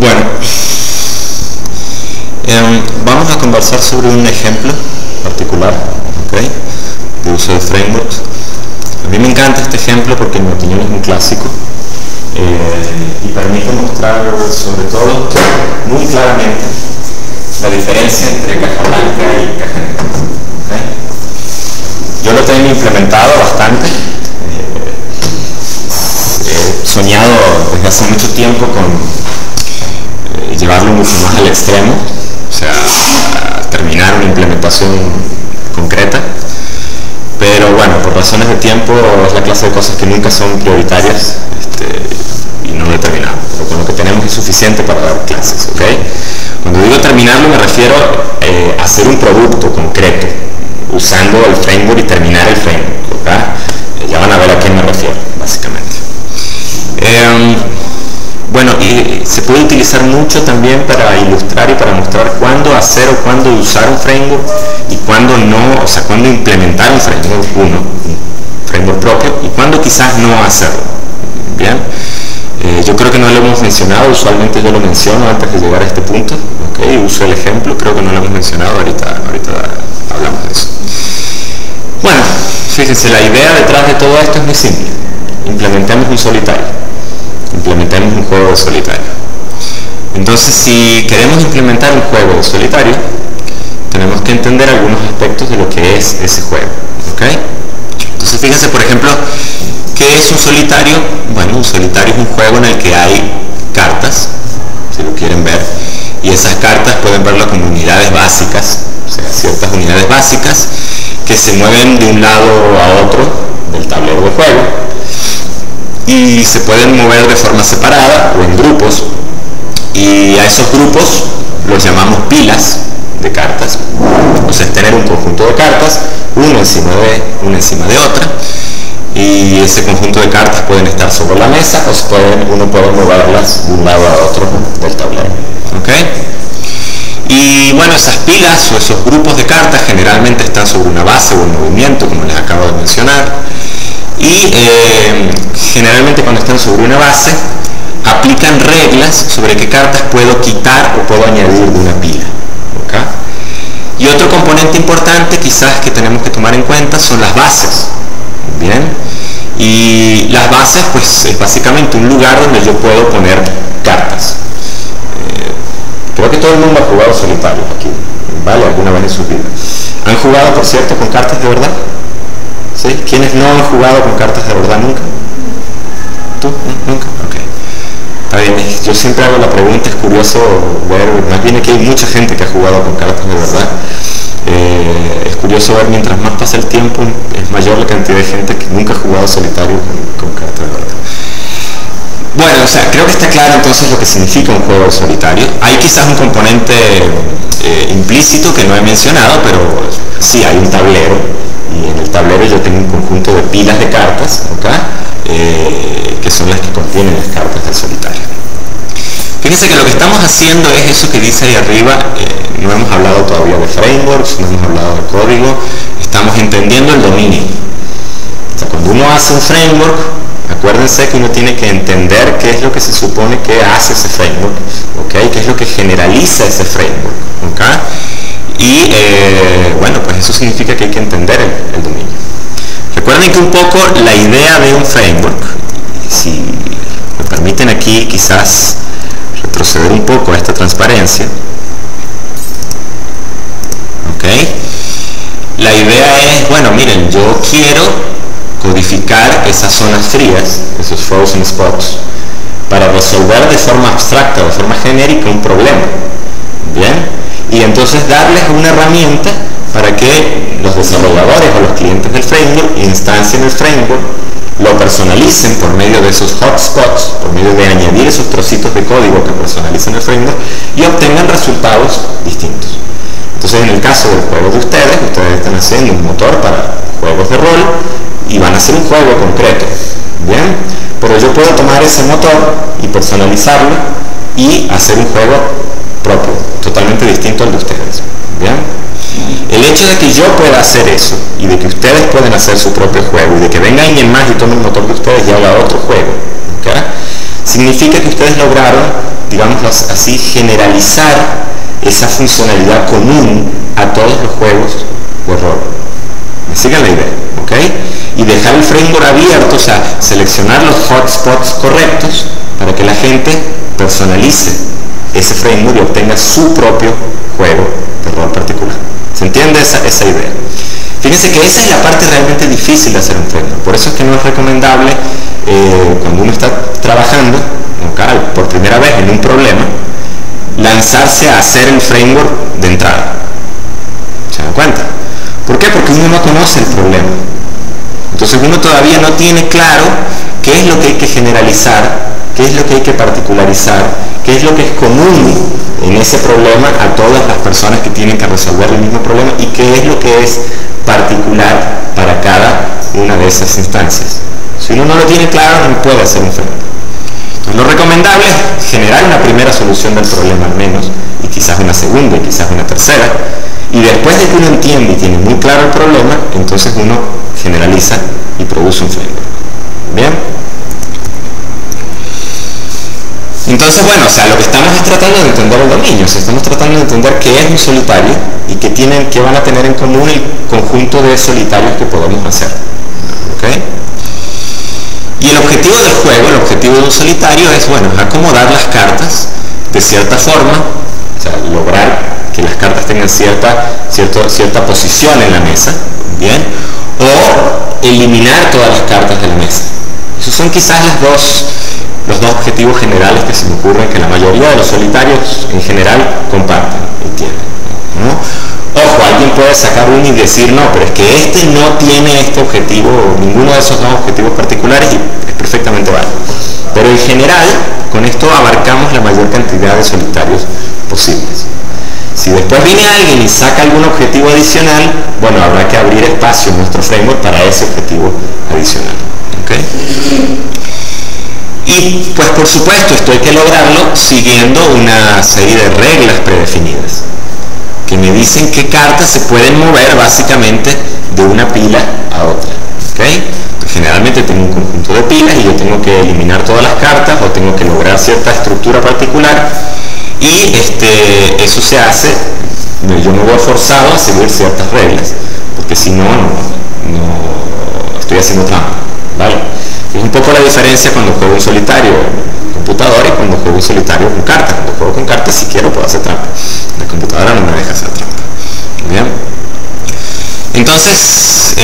Bueno, vamos a conversar sobre un ejemplo particular, ¿okay?, de uso de frameworks. A mí me encanta este ejemplo porque en mi opinión es un clásico y permite mostrar sobre todo muy claramente la diferencia entre caja blanca y caja negra. ¿Okay? Yo lo tengo implementado bastante, he soñado desde hace mucho tiempo con llevarlo mucho más al extremo, o sea, a terminar una implementación concreta, pero bueno, por razones de tiempo es la clase de cosas que nunca son prioritarias y no lo he terminado, pero con lo que tenemos es suficiente para dar clases, ¿ok? Cuando digo terminarlo me refiero a hacer un producto concreto, usando el framework y terminar el framework, ¿ok? Ya van a ver a qué me refiero, básicamente. Bueno, y se puede utilizar mucho también para ilustrar y para mostrar cuándo hacer o cuándo usar un framework y cuándo no, o sea, cuándo implementar un framework propio y cuándo quizás no hacerlo. Bien, yo creo que no lo hemos mencionado, usualmente yo lo menciono antes de llegar a este punto, ¿okay? Uso el ejemplo, creo que no lo hemos mencionado, ahorita hablamos de eso. Bueno, fíjense, la idea detrás de todo esto es muy simple: implementemos un solitario. Implementemos un juego de solitario. Entonces, si queremos implementar un juego de solitario, tenemos que entender algunos aspectos de lo que es ese juego, ¿ok? Entonces, fíjense, por ejemplo, ¿qué es un solitario? Bueno, un solitario es un juego en el que hay cartas, si lo quieren ver, y esas cartas pueden verlo como unidades básicas, o sea, ciertas unidades básicas que se mueven de un lado a otro del tablero de juego, y se pueden mover de forma separada o en grupos, y a esos grupos los llamamos pilas de cartas. O sea, es tener un conjunto de cartas, una encima de otra, y ese conjunto de cartas pueden estar sobre la mesa o uno puede moverlas de un lado a otro del tablero, ¿ok? Y bueno, esas pilas o esos grupos de cartas generalmente están sobre una base o un movimiento, como les acabo de mencionar. Y generalmente cuando están sobre una base aplican reglas sobre qué cartas puedo quitar o puedo añadir de una pila, ¿okay? Y otro componente importante quizás que tenemos que tomar en cuenta son las bases. Bien, y las bases pues es básicamente un lugar donde yo puedo poner cartas. Creo que todo el mundo ha jugado solitario aquí, ¿vale? Alguna vez en sus vidas. ¿Han jugado, por cierto, con cartas de verdad? ¿Sí? ¿Quiénes no han jugado con cartas de verdad nunca? ¿Tú? ¿Nunca? Ok. Está bien, yo siempre hago la pregunta, es curioso ver, más bien aquí hay mucha gente que ha jugado con cartas de verdad. Es curioso ver, mientras más pasa el tiempo, es mayor la cantidad de gente que nunca ha jugado solitario con cartas de verdad. Bueno, o sea, creo que está claro entonces lo que significa un juego de solitario. Hay quizás un componente implícito que no he mencionado, pero sí hay un tablero. Y en el tablero yo tengo un conjunto de pilas de cartas, ¿okay? Que son las que contienen las cartas del solitario. Fíjense que lo que estamos haciendo es eso que dice ahí arriba. No hemos hablado todavía de frameworks, no hemos hablado de código, estamos entendiendo el dominio. O sea, cuando uno hace un framework, acuérdense que uno tiene que entender qué es lo que se supone que hace ese framework, ¿okay? Qué es lo que generaliza ese framework, ¿okay? Y bueno, pues eso significa que hay que entender el dominio. Recuerden que un poco la idea de un framework, si me permiten aquí quizás retroceder un poco a esta transparencia, ¿ok? La idea es, bueno, miren, yo quiero codificar esas zonas frías, esos frozen spots, para resolver de forma abstracta, de forma genérica un problema, ¿bien? Y entonces darles una herramienta para que los desarrolladores o los clientes del framework instancien el framework, lo personalicen por medio de esos hotspots, por medio de añadir esos trocitos de código que personalicen el framework y obtengan resultados distintos. Entonces, en el caso del juego de ustedes están haciendo un motor para juegos de rol y van a hacer un juego concreto, ¿bien? Pero yo puedo tomar ese motor y personalizarlo y hacer un juego propio, totalmente distinto al de ustedes, ¿bien? El hecho de que yo pueda hacer eso y de que ustedes pueden hacer su propio juego y de que venga alguien más y tome el motor de ustedes y haga otro juego, ¿okay?, significa que ustedes lograron digámoslo así, generalizar esa funcionalidad común a todos los juegos o rol. ¿Me siguen la idea? ¿Ok? Y dejar el framework abierto, o sea, seleccionar los hotspots correctos para que la gente personalice ese framework y obtenga su propio juego de rol particular. ¿Se entiende esa idea? Fíjense que esa es la parte realmente difícil de hacer un framework. Por eso es que no es recomendable cuando uno está trabajando por primera vez en un problema, lanzarse a hacer el framework de entrada. ¿Se dan cuenta? ¿Por qué? Porque uno no conoce el problema. Entonces uno todavía no tiene claro qué es lo que hay que generalizar, qué es lo que hay que particularizar, qué es lo que es común en ese problema a todas las personas que tienen que resolver el mismo problema y qué es lo que es particular para cada una de esas instancias. Si uno no lo tiene claro, no puede hacer un framework. Entonces, lo recomendable es generar una primera solución del problema al menos, y quizás una segunda y quizás una tercera, y después de que uno entiende y tiene muy claro el problema, entonces uno generaliza y produce un framework. ¿Bien? Entonces, bueno, o sea, lo que estamos es tratando de entender el dominio, o sea, estamos tratando de entender qué es un solitario y qué van a tener en común el conjunto de solitarios que podemos hacer. ¿Ok? Y el objetivo del juego, el objetivo de un solitario es, bueno, acomodar las cartas de cierta forma, o sea, lograr que las cartas tengan cierta posición en la mesa, ¿bien? O eliminar todas las cartas de la mesa. Esos son quizás los dos objetivos generales que se me ocurren que la mayoría de los solitarios en general comparten y tienen, ¿no? Ojo, alguien puede sacar uno y decir, no, pero es que este no tiene este objetivo, ninguno de esos dos objetivos particulares, y es perfectamente válido. Pero en general, con esto abarcamos la mayor cantidad de solitarios posibles. Si después viene alguien y saca algún objetivo adicional, bueno, habrá que abrir espacio en nuestro framework para ese objetivo adicional. ¿Okay? Y pues por supuesto esto hay que lograrlo siguiendo una serie de reglas predefinidas que me dicen qué cartas se pueden mover básicamente de una pila a otra. ¿Okay? Generalmente tengo un conjunto de pilas y yo tengo que eliminar todas las cartas o tengo que lograr cierta estructura particular, y eso se hace, yo me voy forzado a seguir ciertas reglas, porque si no estoy haciendo trampa, ¿vale? Es un poco la diferencia cuando juego un solitario en computadora y cuando juego un solitario con cartas. Cuando juego con cartas, si quiero, puedo hacer trampa. La computadora no me deja hacer trampa. ¿Bien? Entonces,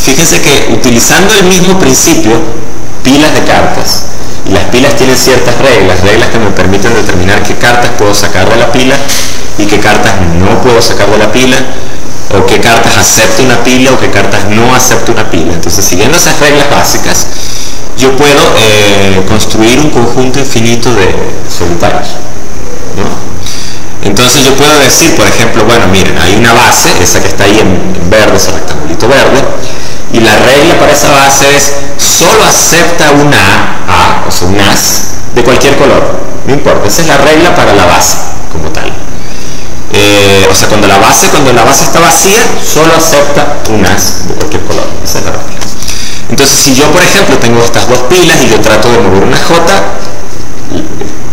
fíjense que utilizando el mismo principio, pilas de cartas, y las pilas tienen ciertas reglas que me permiten determinar qué cartas puedo sacar de la pila y qué cartas no puedo sacar de la pila, o qué cartas acepto una pila o qué cartas no acepto una pila. Entonces, siguiendo esas reglas básicas, yo puedo construir un conjunto infinito de solitarios, ¿no? Entonces yo puedo decir, por ejemplo, bueno, miren, hay una base, esa que está ahí en verde, ese rectangulito verde, y la regla para esa base es solo acepta una A, o sea, un as de cualquier color, no importa, esa es la regla para la base como tal. O sea, cuando la base está vacía, solo acepta un as de cualquier color. Esa es la regla. Entonces, si yo, por ejemplo, tengo estas dos pilas y yo trato de mover una J, el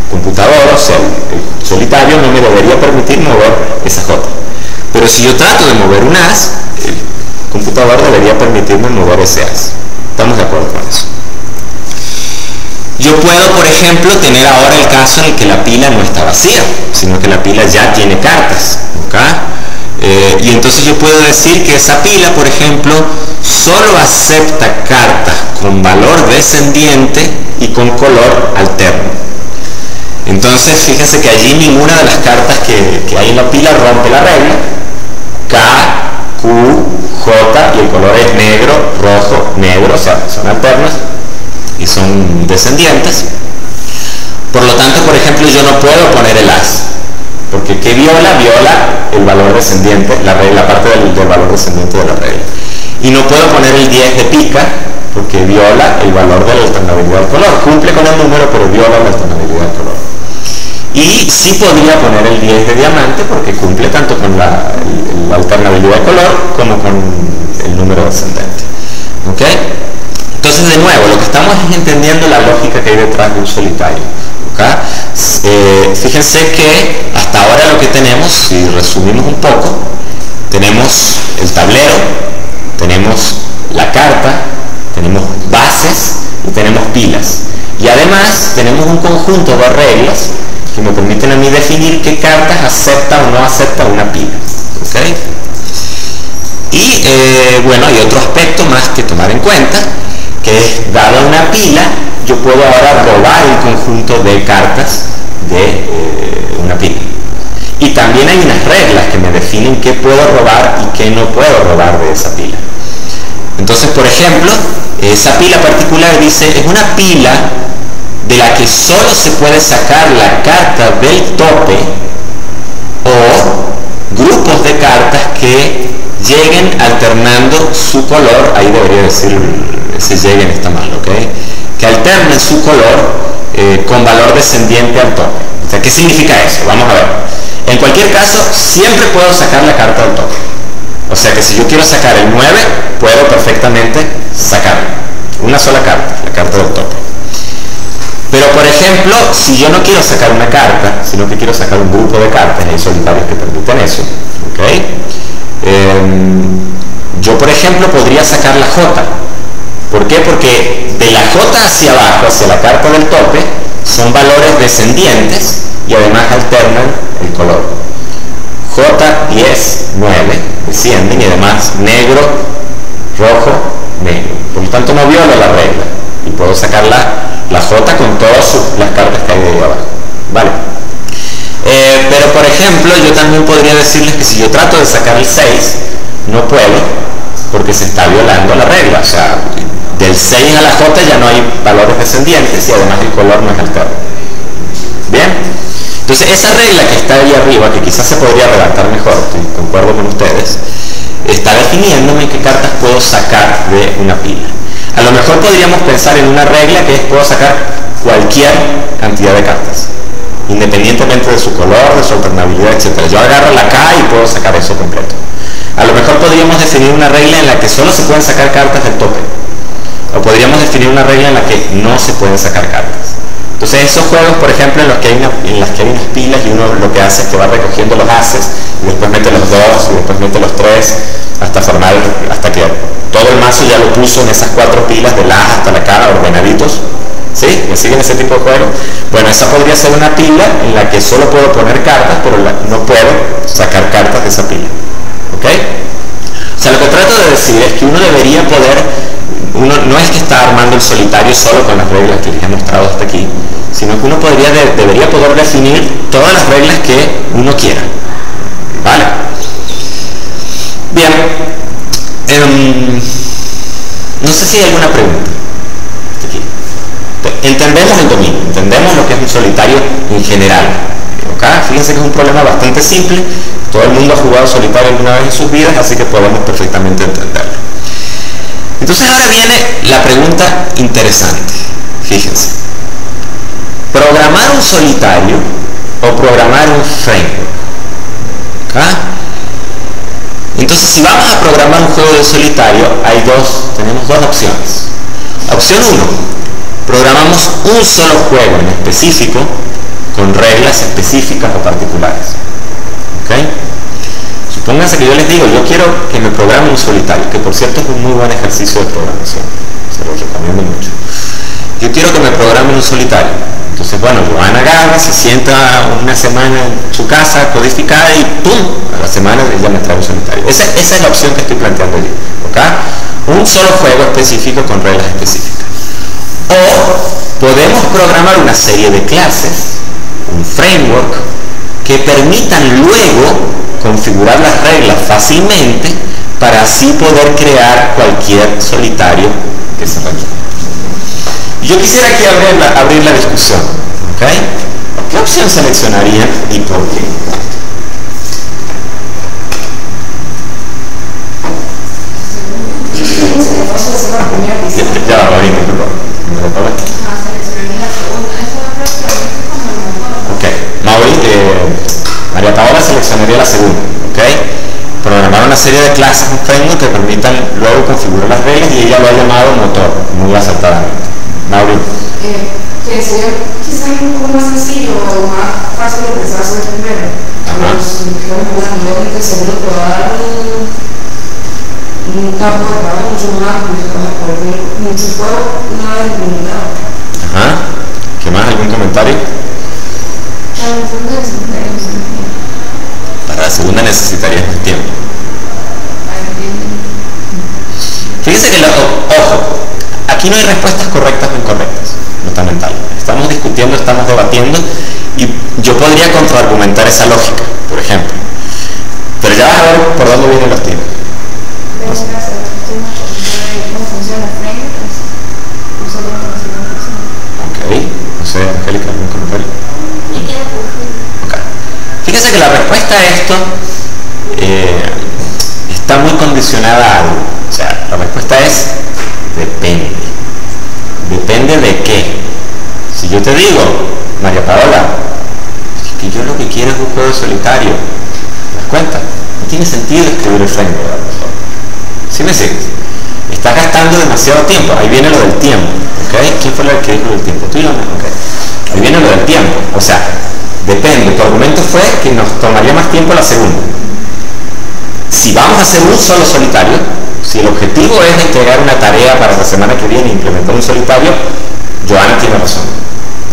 computador, o sea, el solitario no me debería permitir mover esa J. Pero si yo trato de mover un as, el computador debería permitirme mover ese as. ¿Estamos de acuerdo con eso? Yo puedo, por ejemplo, tener ahora el caso en el que la pila no está vacía, sino que la pila ya tiene cartas, ¿okay? Y entonces yo puedo decir que esa pila, por ejemplo, solo acepta cartas con valor descendiente y con color alterno. Entonces, fíjense que allí ninguna de las cartas que hay en la pila rompe la regla. K, Q, J, y el color es negro, rojo, negro, o sea, son alternas y son descendientes. Por lo tanto, por ejemplo, yo no puedo poner el as, porque ¿qué viola? Viola el valor descendiente, la parte del valor descendiente de la regla. Y no puedo poner el 10 de pica, porque viola el valor de la alternabilidad del color. Cumple con el número, pero viola la alternabilidad del color. Y sí podría poner el 10 de diamante, porque cumple tanto con la alternabilidad del color como con el número descendente. ¿Ok? Entonces, de nuevo, lo que estamos estamos entendiendo la lógica que hay detrás de un solitario. ¿Okay? Fíjense que hasta ahora lo que tenemos, si resumimos un poco, tenemos el tablero, tenemos la carta, tenemos bases y tenemos pilas. Y además tenemos un conjunto de reglas que me permiten a mí definir qué cartas acepta o no acepta una pila. ¿Okay? Y bueno, hay otro aspecto más que tomar en cuenta, que es, dada una pila, yo puedo ahora robar el conjunto de cartas de una pila. Y también hay unas reglas que me definen qué puedo robar y qué no puedo robar de esa pila. Entonces, por ejemplo, esa pila particular dice, es una pila de la que solo se puede sacar la carta del tope o grupos de cartas que lleguen alternando su color, ahí debería decir, si lleguen está mal, ¿ok? Que alternen su color con valor descendiente al tope. O sea, ¿qué significa eso? Vamos a ver. En cualquier caso, siempre puedo sacar la carta del tope. O sea que si yo quiero sacar el 9, puedo perfectamente sacarla. Una sola carta, la carta del tope. Pero por ejemplo, si yo no quiero sacar una carta, sino que quiero sacar un grupo de cartas, hay solitarios que permiten eso, ¿ok? Yo por ejemplo podría sacar la J. ¿Por qué? Porque de la J hacia abajo, hacia la carta del tope, son valores descendientes y además alternan el color. J, 10, 9 descienden y además negro, rojo, negro. Por lo tanto no viola la regla y puedo sacar la J con todas las cartas que hay de ahí abajo. ¿Vale? Pero por ejemplo yo también podría decirles que si yo trato de sacar el 6 no puedo porque se está violando la regla. O sea, del 6 a la J ya no hay valores descendientes y además el color no es alterno. ¿Bien? Entonces esa regla que está ahí arriba, que quizás se podría redactar mejor, estoy de acuerdo con ustedes, está definiéndome qué cartas puedo sacar de una pila. A lo mejor podríamos pensar en una regla que es puedo sacar cualquier cantidad de cartas, independientemente de su color, de su alternabilidad, etc. Yo agarro la K y puedo sacar eso completo. A lo mejor podríamos definir una regla en la que solo se pueden sacar cartas del tope. O podríamos definir una regla en la que no se pueden sacar cartas. Entonces esos juegos, por ejemplo, en las que hay unas pilas y uno lo que hace es que va recogiendo los ases y después mete los 2 y después mete los 3 hasta que todo el mazo ya lo puso en esas 4 pilas de la A hasta la K ordenaditos. ¿Sí? ¿Me siguen ese tipo de juegos? Bueno, esa podría ser una pila en la que solo puedo poner cartas, pero no puedo sacar cartas de esa pila. ¿Ok? O sea, lo que trato de decir es que uno debería poder, uno no es que está armando el solitario solo con las reglas que les he mostrado hasta aquí, sino que uno debería poder definir todas las reglas que uno quiera. ¿Vale? Bien. No sé si hay alguna pregunta. Entendemos el dominio, entendemos lo que es un solitario en general. ¿Okay? Fíjense que es un problema bastante simple, todo el mundo ha jugado solitario alguna vez en sus vidas, así que podemos perfectamente entenderlo. Entonces ahora viene la pregunta interesante, fíjense. ¿Programar un solitario o programar un framework? ¿Okay? Entonces si vamos a programar un juego de solitario, tenemos dos opciones. Opción 1. Programamos un solo juego en específico con reglas específicas o particulares. ¿Okay? Supónganse que yo les digo, yo quiero que me programe un solitario, que por cierto es un muy buen ejercicio de programación, se lo recomiendo mucho. Yo quiero que me programen un solitario. Entonces, bueno, Joana agarra, se sienta una semana en su casa codificada y ¡pum! A la semana ella me trae un solitario. Esa es la opción que estoy planteando yo. ¿Okay? Un solo juego específico con reglas específicas. O podemos programar una serie de clases, un framework, que permitan luego configurar las reglas fácilmente para así poder crear cualquier solitario que se requiera. Yo quisiera aquí abrir la discusión. ¿Okay? ¿Qué opción seleccionarían y por qué? Ya, ahorita, ok, Mauri, María Paola seleccionaría la segunda, ok. Programar una serie de clases, un framework que permitan luego configurar las reglas y ella lo ha llamado motor, muy acertadamente. Mauro. Que sería quizás un poco más sencillo o más fácil de pensar sobre el primero. Lógica, seguro te va a dar un campo de trabajo mucho más amplio, vas a poder ver muchos juegos una vez implementado. Ajá. ¿Qué más? ¿Algún comentario? Para la segunda necesitarías más tiempo. Fíjense que, ojo, aquí no hay respuestas correctas o incorrectas, no está mental. Estamos discutiendo, estamos debatiendo y yo podría contraargumentar esa lógica, por ejemplo. Pero ya vas a ver por dónde vienen los tiros. Ok, no sé, Angélica, ¿algún comentario? Okay. Fíjese que la respuesta a esto está muy condicionada a algo. O sea, la respuesta es depende. ¿Depende de qué? Si yo te digo, María Paola, es que yo lo que quiero es un juego solitario, ¿te das cuenta? No tiene sentido escribir el framework, a lo mejor. ¿Sí me sigues? Estás gastando demasiado tiempo. Ahí viene lo del tiempo, ¿ok? ¿Quién fue el que dijo lo del tiempo? ¿Tú y yo? Ok. Ahí viene lo del tiempo. O sea, depende. Tu argumento fue que nos tomaría más tiempo la segunda. Si vamos a hacer un solo solitario, si el objetivo es entregar una tarea para la semana que viene e implementar un solitario, Joana tiene razón.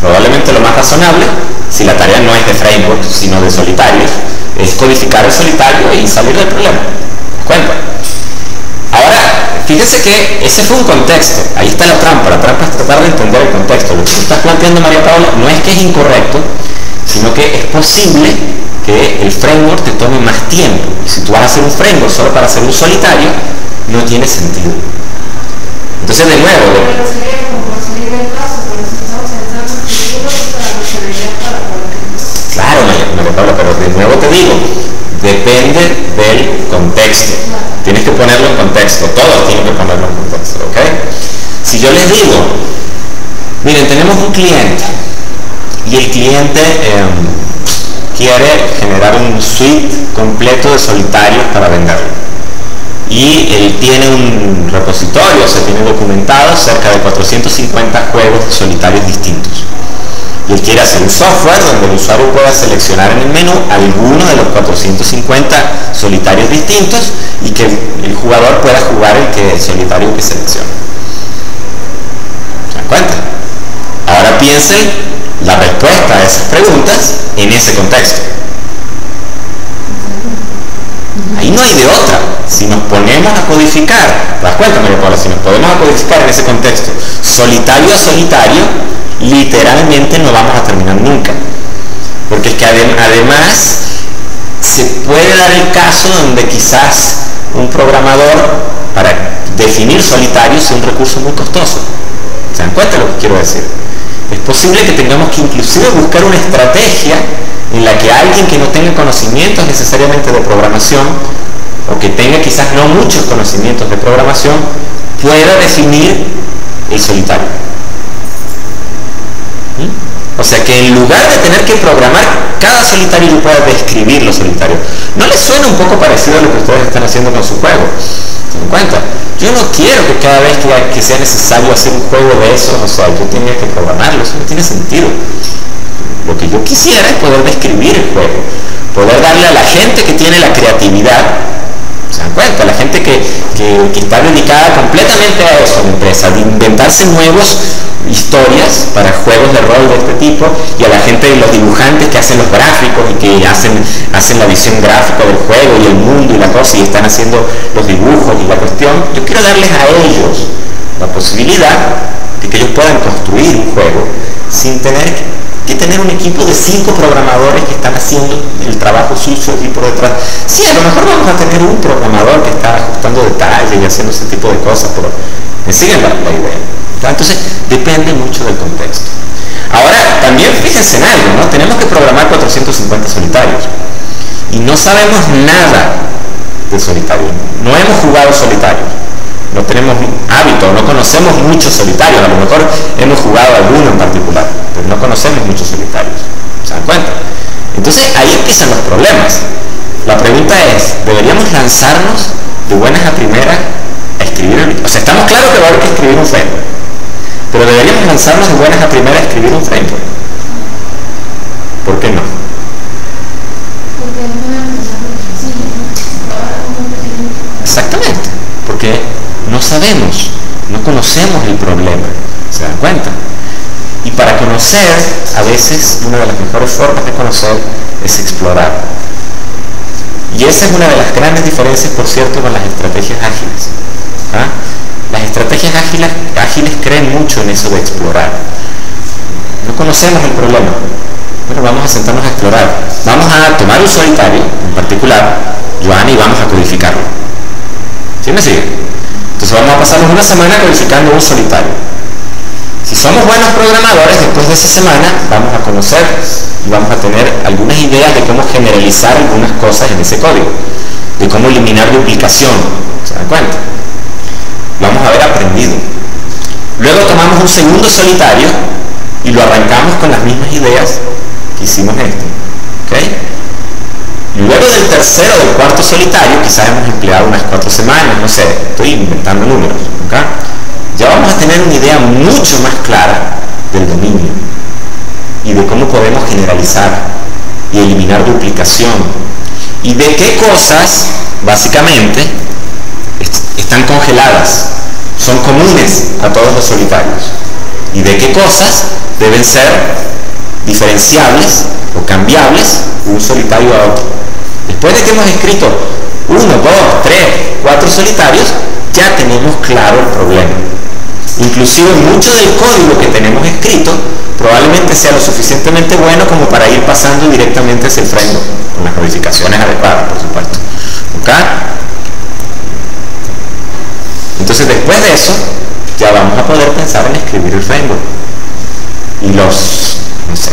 Probablemente lo más razonable, si la tarea no es de framework, sino de solitarios, es codificar el solitario y salir del problema. ¿Cuenta? Ahora, fíjense que ese fue un contexto. Ahí está la trampa. La trampa es tratar de entender el contexto. Lo que tú estás planteando, María Paula, no es que es incorrecto, sino que es posible que el framework te tome más tiempo. Si tú vas a hacer un framework solo para hacer un solitario, no tiene sentido. Entonces, de nuevo... Claro, María Paula, pero de nuevo te digo, depende del contexto. Tienes que ponerlo en contexto. Todos tienen que ponerlo en contexto, ¿ok? Si yo les digo, miren, tenemos un cliente y el cliente quiere generar un suite completo de solitarios para venderlo. Y él tiene un repositorio, se tiene documentado cerca de 450 juegos de solitarios distintos. Y él quiere hacer un software donde el usuario pueda seleccionar en el menú alguno de los 450 solitarios distintos y que el jugador pueda jugar el solitario que seleccione. ¿Se dan cuenta? Ahora piensen la respuesta a esas preguntas en ese contexto. Ahí no hay de otra. Si nos ponemos a codificar, ¿te das cuenta, María Paula? Si nos ponemos a codificar en ese contexto, solitario a solitario, literalmente no vamos a terminar nunca. Porque es que además se puede dar el caso donde quizás un programador para definir solitario sea un recurso muy costoso. ¿Se dan cuenta de lo que quiero decir? Es posible que tengamos que inclusive buscar una estrategia en la que alguien que no tenga conocimientos necesariamente de programación o que tenga quizás no muchos conocimientos de programación pueda definir el solitario. O sea que en lugar de tener que programar cada solitario, yo pueda describir los solitarios. ¿No les suena un poco parecido a lo que ustedes están haciendo con su juego? ¿Se dan cuenta? Yo no quiero que cada vez que sea necesario hacer un juego de esos, o sea, yo tenga que programarlo. Eso no tiene sentido. Lo que yo quisiera es poder describir el juego, poder darle a la gente que tiene la creatividad, ¿se dan cuenta? La gente que está dedicada completamente a eso, a la empresa, de inventarse nuevas historias para juegos de rol de este tipo, y a la gente, los dibujantes que hacen los gráficos y que hacen la visión gráfica del juego y el mundo y la cosa, y están haciendo los dibujos y la cuestión. Yo quiero darles a ellos la posibilidad de que ellos puedan construir un juego sin tener que tener un equipo de 5 programadores que están haciendo el trabajo sucio aquí por detrás. Sí, a lo mejor vamos a tener un programador que está ajustando detalles y haciendo ese tipo de cosas, pero me siguen la idea. Entonces, depende mucho del contexto. Ahora, también fíjense en algo, ¿no? Tenemos que programar 450 solitarios y no sabemos nada de solitarios. No hemos jugado solitarios. No tenemos hábito, no conocemos muchos solitarios, a lo mejor hemos jugado alguno en particular, pero no conocemos muchos solitarios. ¿Se dan cuenta? Entonces ahí empiezan los problemas. La pregunta es, ¿deberíamos lanzarnos de buenas a primeras a escribir? O sea, estamos claros que va a haber que escribir un framework, Pero deberíamos lanzarnos de buenas a primeras a escribir un framework. ¿Por qué no? Exactamente, porque no sabemos, no conocemos el problema, ¿se dan cuenta? Y para conocer, a veces una de las mejores formas de conocer es explorar. Y esa es una de las grandes diferencias, por cierto, con las estrategias ágiles. ¿Ah? Las estrategias ágiles creen mucho en eso de explorar. No conocemos el problema. Bueno, vamos a sentarnos a explorar. Vamos a tomar un solitario, en particular, Joan, y vamos a codificarlo. ¿Sí me sigue? Entonces vamos a pasarnos una semana codificando un solitario. Si somos buenos programadores, después de esa semana vamos a conocer y vamos a tener algunas ideas de cómo generalizar algunas cosas en ese código, de cómo eliminar duplicación. ¿Se dan cuenta? Vamos a haber aprendido. Luego tomamos un segundo solitario y lo arrancamos con las mismas ideas que hicimos en este. ¿Okay? Luego del tercero o del cuarto solitario, quizás hemos empleado unas 4 semanas, no sé, estoy inventando números. ¿Okay? Ya vamos a tener una idea mucho más clara del dominio y de cómo podemos generalizar y eliminar duplicación y de qué cosas, básicamente, están congeladas, son comunes a todos los solitarios y de qué cosas deben ser diferenciables o cambiables de un solitario a otro. Después de que hemos escrito 1, 2, 3, 4 solitarios, ya tenemos claro el problema. Inclusive mucho del código que tenemos escrito probablemente sea lo suficientemente bueno como para ir pasando directamente hacia el framework, con las modificaciones adecuadas, por supuesto. ¿Okay? Entonces después de eso, ya vamos a poder pensar en escribir el framework. Y los, no sé,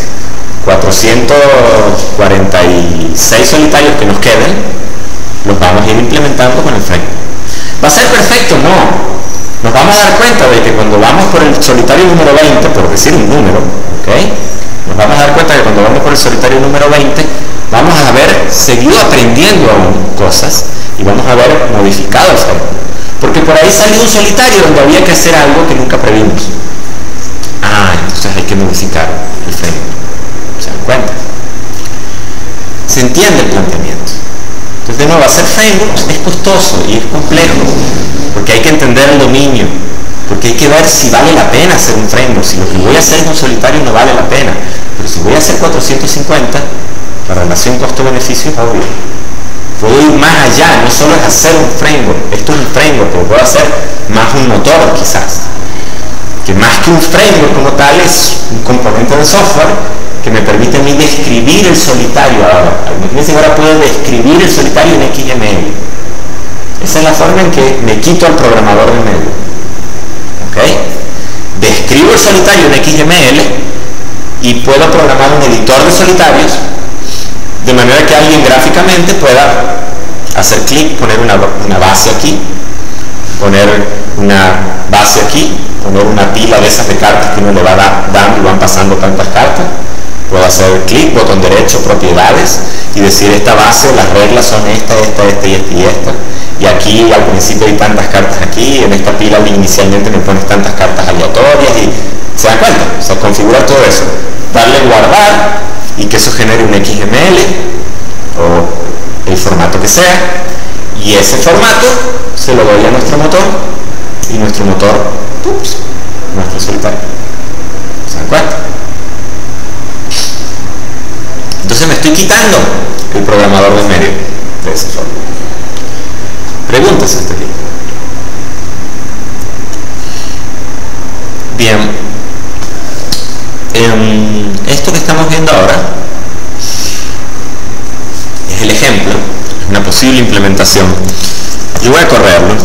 446 solitarios que nos queden, los vamos a ir implementando con el framework. ¿Va a ser perfecto? No. Nos vamos a dar cuenta de que cuando vamos por el solitario número 20, por decir un número, ¿okay? Nos vamos a dar cuenta de que cuando vamos por el solitario número 20, vamos a haber seguido aprendiendo aún cosas y vamos a haber modificado el framework. Porque por ahí salió un solitario donde había que hacer algo que nunca previmos. Entonces hay que modificar el framework. ¿Se dan cuenta? Se entiende el planteamiento. Entonces, de nuevo, hacer frameworks es costoso y es complejo, porque hay que entender el dominio, porque hay que ver si vale la pena hacer un framework. Si lo que voy a hacer es un solitario no vale la pena, pero si voy a hacer 450, la relación costo-beneficio es obvia. Puedo ir más allá, no solo es hacer un framework, esto es un framework, pero puedo hacer más un motor quizás, que más que un framework como tal es un componente de software que me permite a mí describir el solitario ahora. Imagínense que ahora puedo describir el solitario en XML. Esa es la forma en que me quito al programador del medio. ¿Okay? Describo el solitario en XML y puedo programar un editor de solitarios de manera que alguien gráficamente pueda hacer clic, poner una base aquí, poner una base aquí, poner una pila de esas de cartas que uno le va dando y van pasando tantas cartas. Puedo hacer clic, botón derecho, propiedades y decir esta base, las reglas son esta y esta. Y aquí al principio hay tantas cartas aquí, en esta pila inicialmente me pones tantas cartas aleatorias y ¿se dan cuenta? O sea, configurar todo eso. Darle guardar y que eso genere un XML o el formato que sea. Y ese formato se lo doy a nuestro motor y nuestro motor, nuestro solitario. ¿Se dan cuenta? Entonces me estoy quitando el programador del medio de esa forma. Preguntas hasta aquí. Bien. Esto que estamos viendo ahora es el ejemplo, es una posible implementación. Yo voy a correrlo.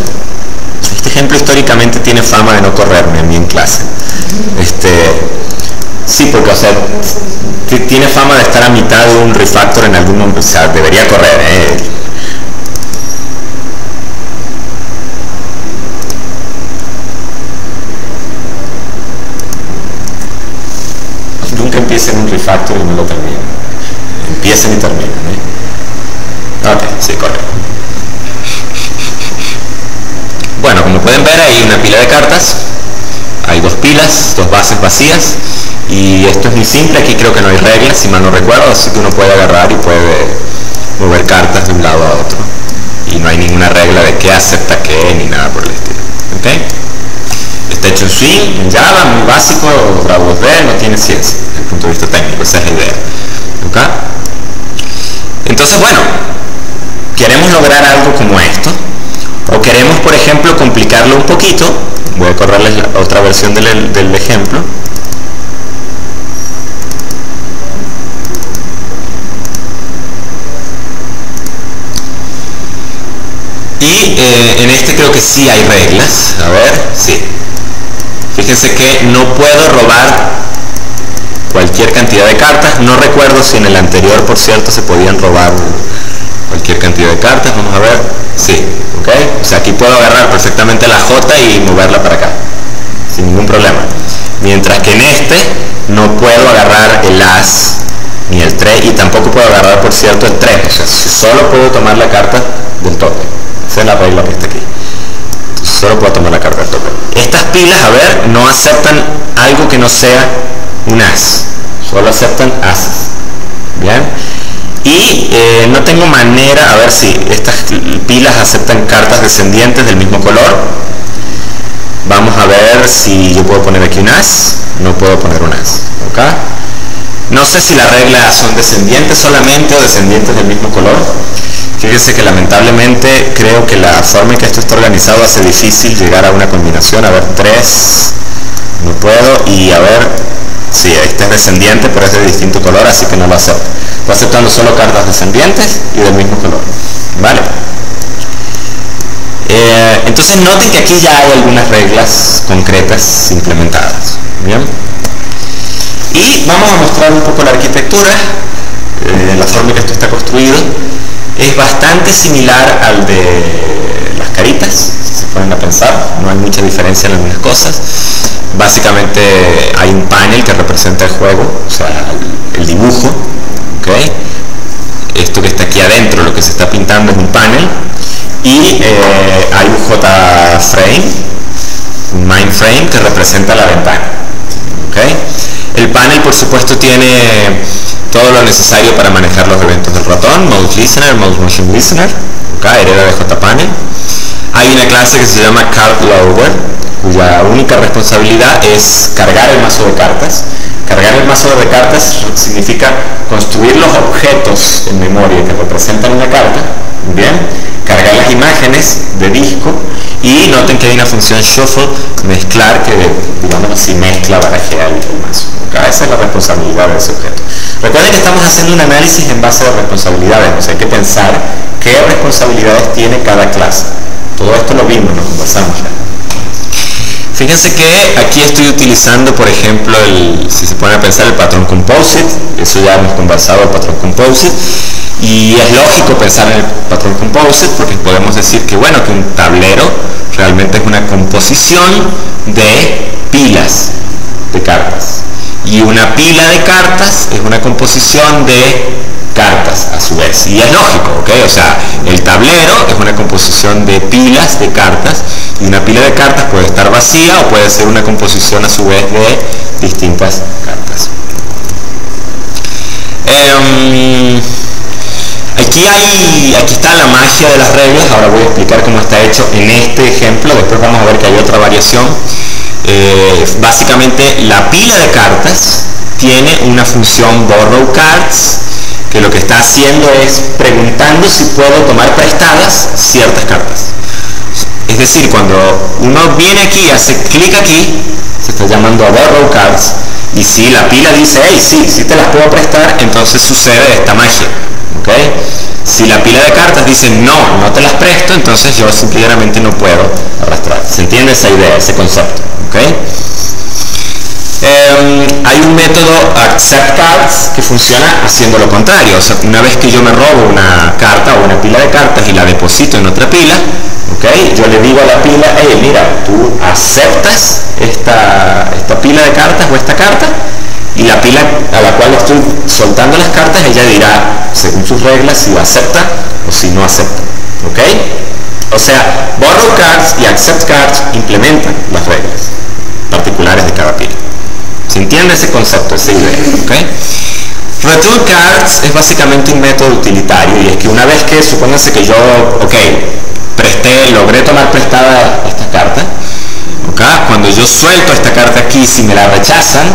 Este ejemplo históricamente tiene fama de no correrme a mí en clase. Sí, porque, o sea, tiene fama de estar a mitad de un refactor en algún momento, o sea, debería correr, Nunca empiecen un refactor y no lo terminen. Empiecen y terminen, Ok, sí, corre. Bueno, como pueden ver, hay una pila de cartas. Hay dos pilas, 2 bases vacías, y esto es muy simple. Aquí creo que no hay reglas, si mal no recuerdo, así que uno puede agarrar y puede mover cartas de un lado a otro, y no hay ninguna regla de qué acepta qué ni nada por el estilo. ¿Okay? Está hecho en Swing, en Java, muy básico, grado 2D, no tiene ciencia desde el punto de vista técnico, esa es la idea. ¿Okay? Entonces, bueno, queremos lograr algo como esto, o queremos, por ejemplo, complicarlo un poquito. Voy a correrles la otra versión del ejemplo. Y en este creo que sí hay reglas. A ver, sí. Fíjense que no puedo robar cualquier cantidad de cartas. No recuerdo si en el anterior, por cierto, se podían robar cualquier cantidad de cartas. Vamos a ver. Sí, ok. O sea, aquí puedo agarrar perfectamente la J y moverla para acá, sin ningún problema. Mientras que en este no puedo agarrar el As ni el 3, y tampoco puedo agarrar, por cierto, el 3. O sea, solo puedo tomar la carta del tope. Esa es la regla que está aquí. Entonces, solo puedo tomar la carta del tope. Estas pilas, a ver, no aceptan algo que no sea un As. Solo aceptan Ases. Bien. Y no tengo manera, a ver si estas pilas aceptan cartas descendientes del mismo color. Vamos a ver si yo puedo poner aquí un As. No puedo poner un As. ¿Okay? No sé si la regla son descendientes solamente o descendientes del mismo color. Fíjense que lamentablemente creo que la forma en que esto está organizado hace difícil llegar a una combinación. A ver, 3, no puedo, y a ver, sí, este es descendiente, pero es de distinto color, así que no lo acepto. Estoy aceptando solo cartas descendientes y del mismo color. ¿Vale? Entonces noten que aquí ya hay algunas reglas concretas implementadas. ¿Bien? Y vamos a mostrar un poco la arquitectura, la forma en que esto está construido. Es bastante similar al de las caritas, si se ponen a pensar. No hay mucha diferencia en algunas cosas. Básicamente hay un panel que representa el juego, o sea, el dibujo. ¿Okay? Esto que está aquí adentro, lo que se está pintando es un panel, y hay un J-frame, un mainframe que representa la ventana. ¿Okay? El panel, por supuesto, tiene todo lo necesario para manejar los eventos del ratón: Mouse Listener, Mouse Motion Listener, ¿okay? Hereda de JPanel. Hay una clase que se llama Card Loader, cuya única responsabilidad es cargar el mazo de cartas. Cargar el mazo de cartas significa construir los objetos en memoria que representan una carta, bien, cargar las imágenes de disco, y noten que hay una función shuffle, mezclar, que, digamos así, mezcla, barajea el mazo. ¿Okay? Esa es la responsabilidad de ese objeto. Recuerden que estamos haciendo un análisis en base a responsabilidades, o sea, hay que pensar qué responsabilidades tiene cada clase. Todo esto lo vimos, lo conversamos ya. Fíjense que aquí estoy utilizando, por ejemplo, si se ponen a pensar, el patrón composite. Eso ya hemos conversado, el patrón composite, y es lógico pensar en el patrón composite porque podemos decir que, bueno, que un tablero realmente es una composición de pilas de cartas, y una pila de cartas es una composición de cartas a su vez, y es lógico, ¿ok? O sea, el tablero es una composición de pilas de cartas, y una pila de cartas puede estar vacía o puede ser una composición a su vez de distintas cartas. Aquí está la magia de las reglas. Ahora voy a explicar cómo está hecho en este ejemplo, después vamos a ver que hay otra variación. Básicamente la pila de cartas tiene una función borrow cards, que lo que está haciendo es preguntando si puedo tomar prestadas ciertas cartas. Es decir, cuando uno viene aquí y hace clic aquí, se está llamando a borrow cards, y si la pila dice, hey, sí te las puedo prestar, entonces sucede esta magia. ¿Okay? Si la pila de cartas dice, no te las presto, entonces yo simplemente no puedo arrastrar. ¿Se entiende esa idea, ese concepto? ¿Okay? Hay un método accept cards que funciona haciendo lo contrario. O sea, una vez que yo me robo una carta o una pila de cartas y la deposito en otra pila, ¿okay? Yo le digo a la pila, hey, mira, tú aceptas esta pila de cartas o esta carta, y la pila a la cual estoy soltando las cartas, ella dirá, según sus reglas, si acepta o si no acepta. ¿Okay? O sea, borrow cards y accept cards implementan las reglas particulares de entienden ese concepto, esa idea, ¿okay? Return cards es básicamente un método utilitario, y es que una vez que, supónganse que yo, logré tomar prestada esta carta, cuando yo suelto esta carta aquí, si me la rechazan,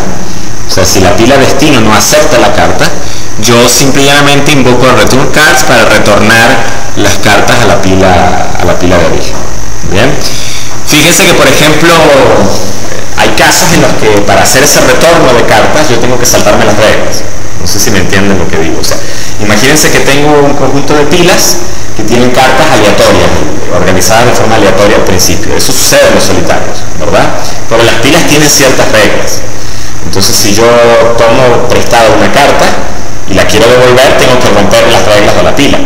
o sea, si la pila destino no acepta la carta, yo simplemente invoco return cards para retornar las cartas a la pila de origen. Bien, fíjense que, por ejemplo, hay casos en los que para hacer ese retorno de cartas yo tengo que saltarme las reglas. No sé si me entienden lo que digo. O sea, imagínense que tengo un conjunto de pilas que tienen cartas aleatorias, organizadas de forma aleatoria al principio. Eso sucede en los solitarios, ¿verdad? Pero las pilas tienen ciertas reglas. Entonces, si yo tomo prestada una carta y la quiero devolver, tengo que romper las reglas de la pila.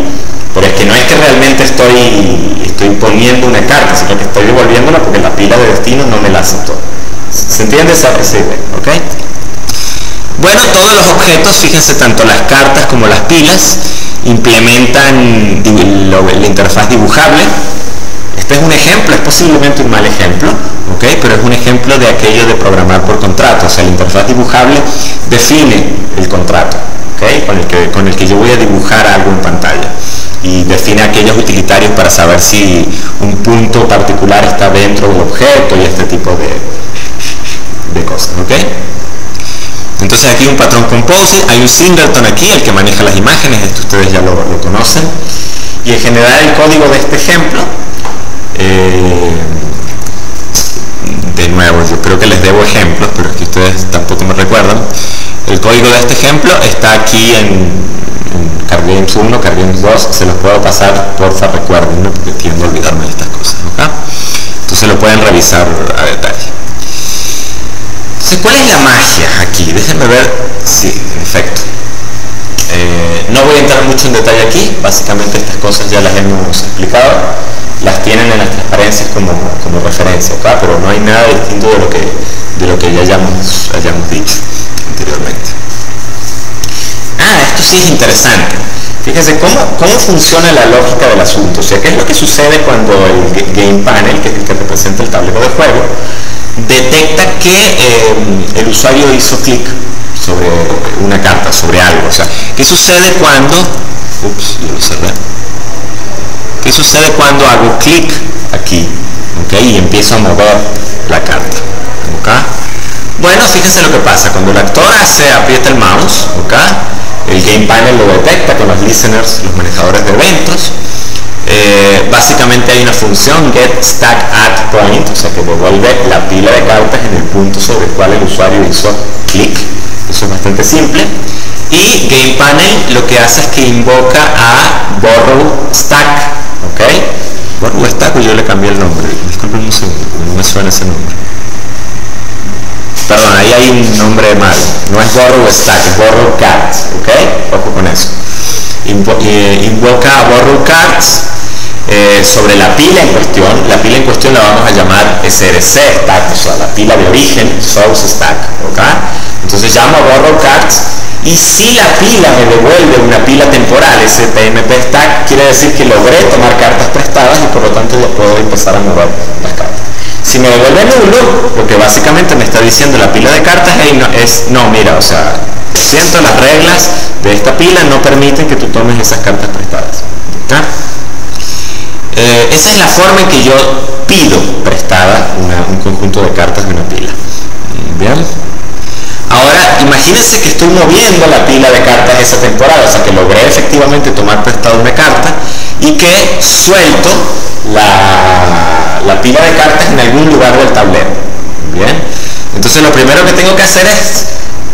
Pero es que no es que realmente estoy poniendo una carta, sino que estoy devolviéndola porque la pila de destino no me la aceptó. ¿Se entiende esa idea? ¿Okay? Bueno, todos los objetos, fíjense, tanto las cartas como las pilas, implementan la interfaz dibujable. Este es un ejemplo, es posiblemente un mal ejemplo, pero es un ejemplo de aquello de programar por contrato. O sea, la interfaz dibujable define el contrato, con el que yo voy a dibujar algo en pantalla, y define aquellos utilitarios para saber si un punto particular está dentro del objeto y este tipo de cosas. Entonces aquí un patrón composite, hay un singleton aquí, el que maneja las imágenes, esto ustedes ya lo conocen, y en general el código de este ejemplo, de nuevo, yo creo que les debo ejemplos, pero es que ustedes tampoco me recuerdan. El código de este ejemplo está aquí en CardGames 1, CardGames 2, se los puedo pasar, porfa, recuerden, porque tiendo a olvidarme de estas cosas, Entonces lo pueden revisar a detalle. Entonces, ¿cuál es la magia aquí? Déjenme ver, sí, en efecto. No voy a entrar mucho en detalle aquí, básicamente estas cosas ya las hemos explicado, las tienen en las transparencias como referencia, pero no hay nada distinto de lo que ya hayamos dicho anteriormente. Esto sí es interesante. Fíjense cómo funciona la lógica del asunto. O sea, ¿qué es lo que sucede cuando el Game Panel, que es el que representa el tablero de juego, detecta que el usuario hizo clic sobre una carta, sobre algo? O sea, ¿qué sucede cuando... yo lo cerré. ¿Qué sucede cuando hago clic aquí? Y empiezo a mover la carta. Bueno, fíjense lo que pasa. Cuando el actor aprieta el mouse, el Game Panel lo detecta con los listeners, los manejadores de eventos. Básicamente hay una función getStackAtPoint, o sea que devuelve la pila de cartas en el punto sobre el cual el usuario hizo clic. Eso es bastante simple. Y Game Panel lo que hace es que invoca a BorrowStack. BorrowStack, o yo le cambié el nombre. Disculpen un segundo, no me suena ese nombre. Perdón, ahí hay un nombre mal. No es BorrowStack, es BorrowCards. Ojo con eso. Invoca a BorrowCards sobre la pila en cuestión. La pila en cuestión la vamos a llamar SRC Stack, o sea, la pila de origen, Source Stack. Entonces llamo a BorrowCards, y si la pila me devuelve una pila temporal, ese PMP Stack, quiere decir que logré tomar cartas prestadas y por lo tanto ya puedo empezar a mover las cartas. Si me devuelve nulo, lo que básicamente me está diciendo la pila de cartas mira, o sea, siento las reglas de esta pila no permiten que tú tomes esas cartas prestadas. Esa es la forma en que yo pido prestada un conjunto de cartas de una pila. Bien. Ahora, imagínense que estoy moviendo la pila de cartas esa temporada, o sea que logré efectivamente tomar prestado una carta y que suelto la pila de cartas en algún lugar del tablero. Bien. Entonces lo primero que tengo que hacer es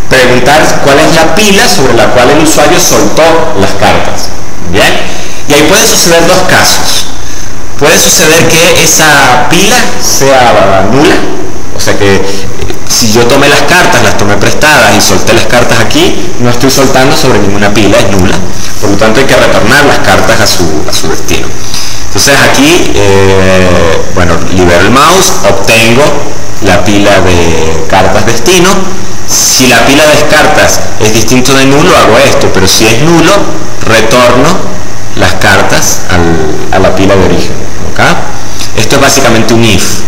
preguntar cuál es la pila sobre la cual el usuario soltó las cartas. Bien. Y ahí pueden suceder dos casos. Puede suceder que esa pila sea nula, o sea que si yo tomé las cartas, las tomé prestadas y solté las cartas aquí, no estoy soltando sobre ninguna pila, es nula. Por lo tanto hay que retornar las cartas a su destino. Entonces aquí, libero el mouse, obtengo la pila de cartas destino. Si la pila de cartas es distinto de nulo, hago esto, pero si es nulo, retorno las cartas a la pila de origen. Esto es básicamente un if.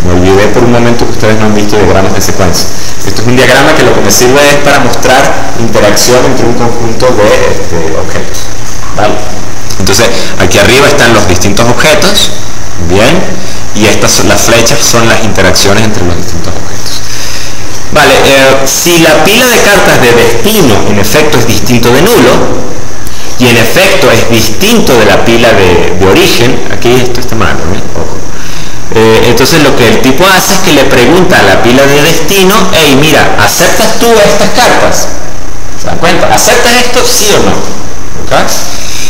Me olvidé por un momento que ustedes no han visto diagramas de secuencia. Esto es un diagrama que lo que me sirve es para mostrar interacción entre un conjunto de objetos. ¿Vale? Entonces, aquí arriba están los distintos objetos, bien, y estas son las flechas, son las interacciones entre los distintos objetos. Vale, si la pila de cartas de destino en efecto es distinto de nulo, y en efecto es distinto de la pila de origen, aquí esto está mal, ¿no? Ojo. Entonces lo que el tipo hace es que le pregunta a la pila de destino, hey, mira, ¿aceptas tú estas cartas? ¿Se dan cuenta? ¿Aceptas esto, sí o no? ¿Okay?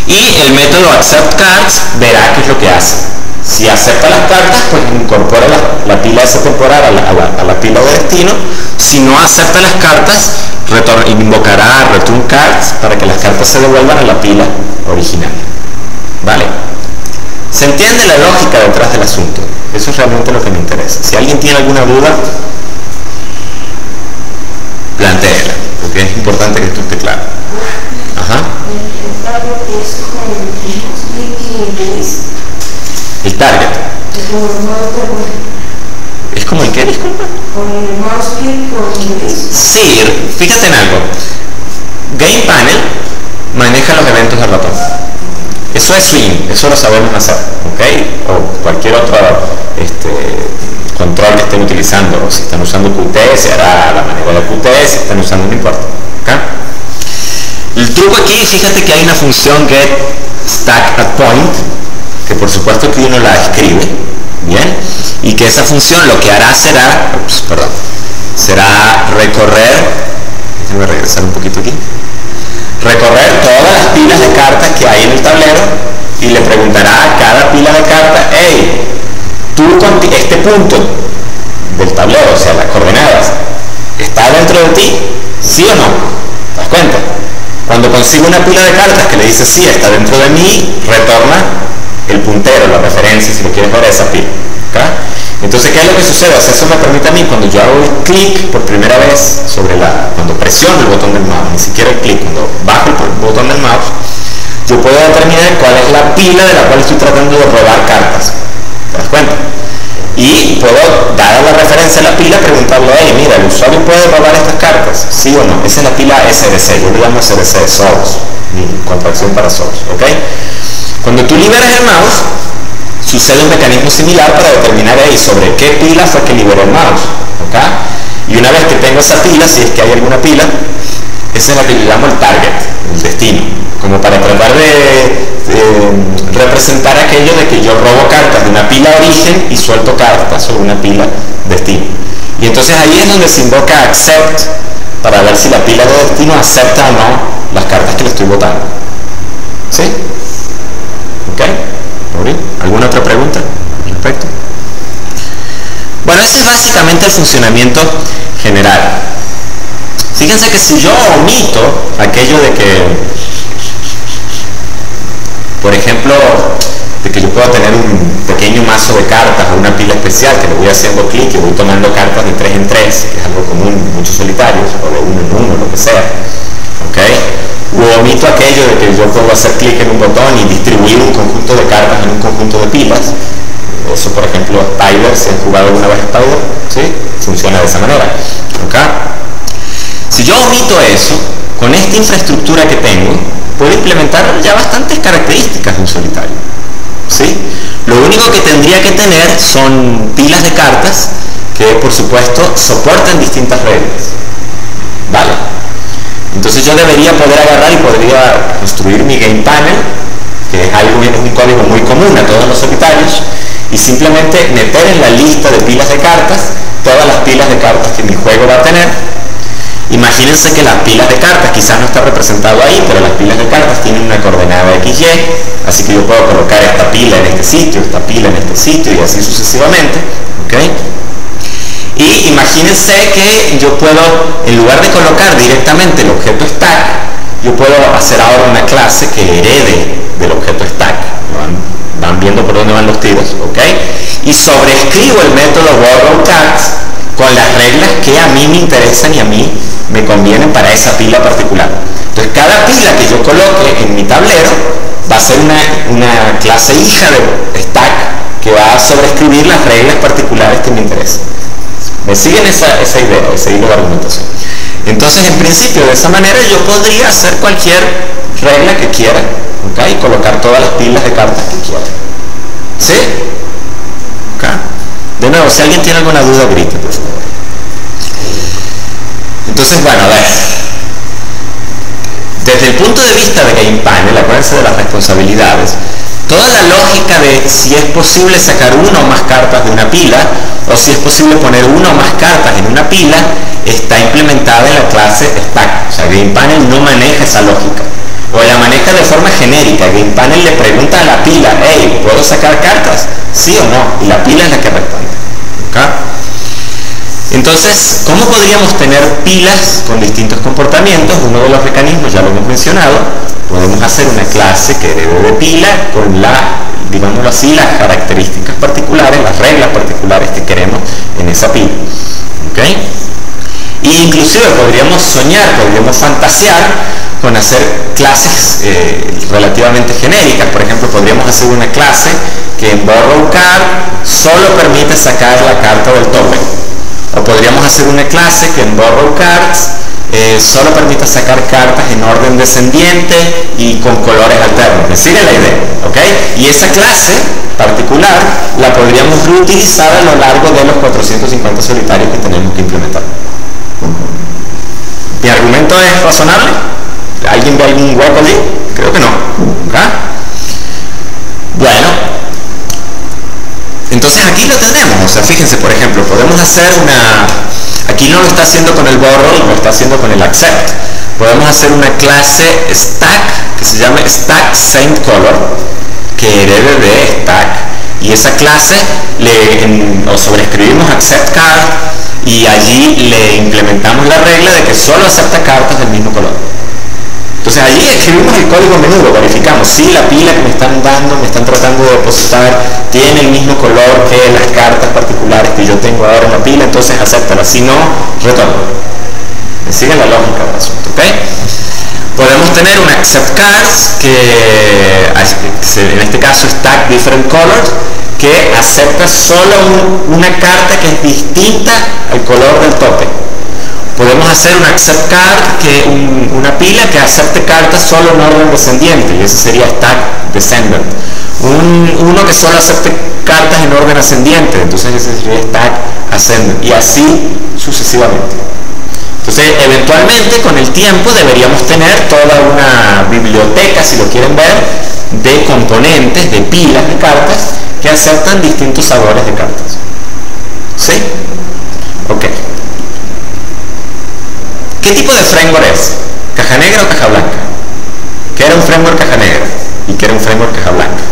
Y el método acceptCards verá qué es lo que hace. Si acepta las cartas, pues incorpora la pila de ese temporal a la pila de destino. Si no acepta las cartas, invocará returnCards para que las cartas se devuelvan a la pila original. ¿Vale? ¿Se entiende la lógica detrás del asunto? Eso es realmente lo que me interesa. Si alguien tiene alguna duda, plantéela, porque es importante que esto esté claro. Ajá. El target. ¿Es como el qué, disculpa? Sí, fíjate en algo. Game Panel maneja los eventos del ratón. Eso es swing, eso lo sabemos hacer, ¿ok? O cualquier otro control que estén utilizando, o si están usando Qt, se hará a la manera de Qt, si están usando no importa, ¿ok? El truco aquí, fíjate que hay una función getStackAtPoint, que por supuesto que uno la escribe, ¿bien? Y que esa función lo que hará será recorrer, déjenme regresar un poquito aquí, recorrer todas las pilas de cartas que hay en el tablero y le preguntará a cada pila de cartas, hey, tú con este punto del tablero, o sea, las coordenadas, ¿está dentro de ti? ¿Sí o no? ¿Te das cuenta? Cuando consigo una pila de cartas que le dice sí, está dentro de mí, retorna el puntero, la referencia, si lo quieres ver, a esa pila. ¿Okay? Entonces, ¿qué es lo que sucede? O sea, eso me permite a mí, cuando yo hago el clic por primera vez cuando presiono el botón del mouse, ni siquiera el clic, cuando bajo el botón del mouse, yo puedo determinar cuál es la pila de la cual estoy tratando de robar cartas. ¿Te das cuenta? Y puedo, dada la referencia a la pila, preguntarle, hey, mira, ¿el usuario puede robar estas cartas? ¿Sí o no? Esa es la pila SDC, yo le llamo SDC, source, mi contracción para source, ¿ok? Cuando tú liberas el mouse, sucede un mecanismo similar para determinar ahí sobre qué pila fue que liberó el mouse, ¿ok? Y una vez que tengo esa pila, si es que hay alguna pila, esa es la que yo llamo el target, el destino, como para tratar de representar aquello de que yo robo cartas de una pila origen y suelto cartas sobre una pila destino. Y entonces ahí es donde se invoca accept para ver si la pila de destino acepta o no las cartas que le estoy botando. ¿Sí? ¿Ok? ¿Alguna otra pregunta al respecto? Bueno, ese es básicamente el funcionamiento general. Fíjense que si yo omito aquello de que, por ejemplo, de que yo puedo tener un pequeño mazo de cartas o una pila especial que le voy haciendo clic y voy tomando cartas de 3 en 3, que es algo común en muchos solitarios, o de 1 en 1, lo que sea, ¿ok? O omito aquello de que yo puedo hacer clic en un botón y distribuir un conjunto de cartas en un conjunto de pilas. Eso, por ejemplo, Spider, si han jugado alguna vez Spider, ¿sí? Funciona de esa manera, ¿ok? Si yo omito eso, con esta infraestructura que tengo, puedo implementar ya bastantes características de un solitario, ¿sí? Lo único que tendría que tener son pilas de cartas que, por supuesto, soporten distintas reglas, ¿vale? Entonces yo debería poder agarrar y podría construir mi game panel, que es un código muy común a todos los solitarios, y simplemente meter en la lista de pilas de cartas todas las pilas de cartas que mi juego va a tener. Imagínense que las pilas de cartas, quizás no está representado ahí, pero las pilas de cartas tienen una coordenada XY, así que yo puedo colocar esta pila en este sitio, esta pila en este sitio y así sucesivamente, ¿ok? Y imagínense que yo puedo, en lugar de colocar directamente el objeto stack, yo puedo hacer ahora una clase que herede del objeto stack. Van viendo por dónde van los tiros, ¿ok? Y sobreescribo el método borrowCards con las reglas que a mí me interesan y a mí me convienen para esa pila particular. Entonces cada pila que yo coloque en mi tablero va a ser una clase hija de stack que va a sobreescribir las reglas particulares que me interesan. ¿Me siguen esa idea, ese hilo de argumentación? Entonces, en principio, de esa manera yo podría hacer cualquier regla que quiera, ¿okay? Y colocar todas las pilas de cartas que quiera. ¿Sí? ¿Okay? De nuevo, si alguien tiene alguna duda, grite, por favor. Entonces, bueno, a ver. Desde el punto de vista de Game Panel, acuérdense de las responsabilidades, toda la lógica de si es posible sacar una o más cartas de una pila, o si es posible poner una o más cartas en una pila, está implementada en la clase Stack. O sea, Game Panel no maneja esa lógica, o la maneja de forma genérica. Game Panel le pregunta a la pila, hey, ¿puedo sacar cartas? ¿Sí o no? Y la pila es la que responde. ¿Okay? Entonces, ¿cómo podríamos tener pilas con distintos comportamientos? Uno de los mecanismos, ya lo hemos mencionado, podemos hacer una clase que herede de pila con digámoslo así, las características particulares, las reglas particulares que queremos en esa pila. ¿Okay? E inclusive podríamos soñar, podríamos fantasear con hacer clases relativamente genéricas. Por ejemplo, podríamos hacer una clase que en Borrow Card solo permite sacar la carta del tope. O podríamos hacer una clase que en Borrow Cards solo permita sacar cartas en orden descendiente y con colores alternos. ¿Me sigue la idea? ¿Okay? Y esa clase particular la podríamos reutilizar a lo largo de los 450 solitarios que tenemos que implementar. ¿Mi argumento es razonable? ¿Alguien ve algún hueco allí? Creo que no. ¿Okay? Bueno, entonces aquí lo tenemos. O sea, fíjense, por ejemplo, podemos hacer aquí no lo está haciendo con el borrow, lo está haciendo con el accept. Podemos hacer una clase stack que se llama stack same color, que herede de stack, y esa clase o sobreescribimos accept card y allí le implementamos la regla de que solo acepta cartas del mismo color. Entonces allí escribimos el código menudo, verificamos si la pila que me están dando, me están tratando de depositar, tiene el mismo color que las cartas particulares que yo tengo ahora en la pila, entonces acéptala, si no, retorno. ¿Me siguen la lógica del asunto? ¿Okay? Podemos tener un accept cards que en este caso stack different colors, que acepta solo una carta que es distinta al color del tope. Podemos hacer un accept card, una pila que acepte cartas solo en orden descendiente, y ese sería stack descendant. Uno que solo acepte cartas en orden ascendiente, entonces ese sería stack ascendant, y así sucesivamente. Entonces, eventualmente, con el tiempo, deberíamos tener toda una biblioteca, si lo quieren ver, de componentes, de pilas de cartas, que aceptan distintos sabores de cartas. ¿Sí? Ok. ¿Qué tipo de framework es? ¿Caja negra o caja blanca? ¿Qué era un framework caja negra? ¿Y qué era un framework caja blanca?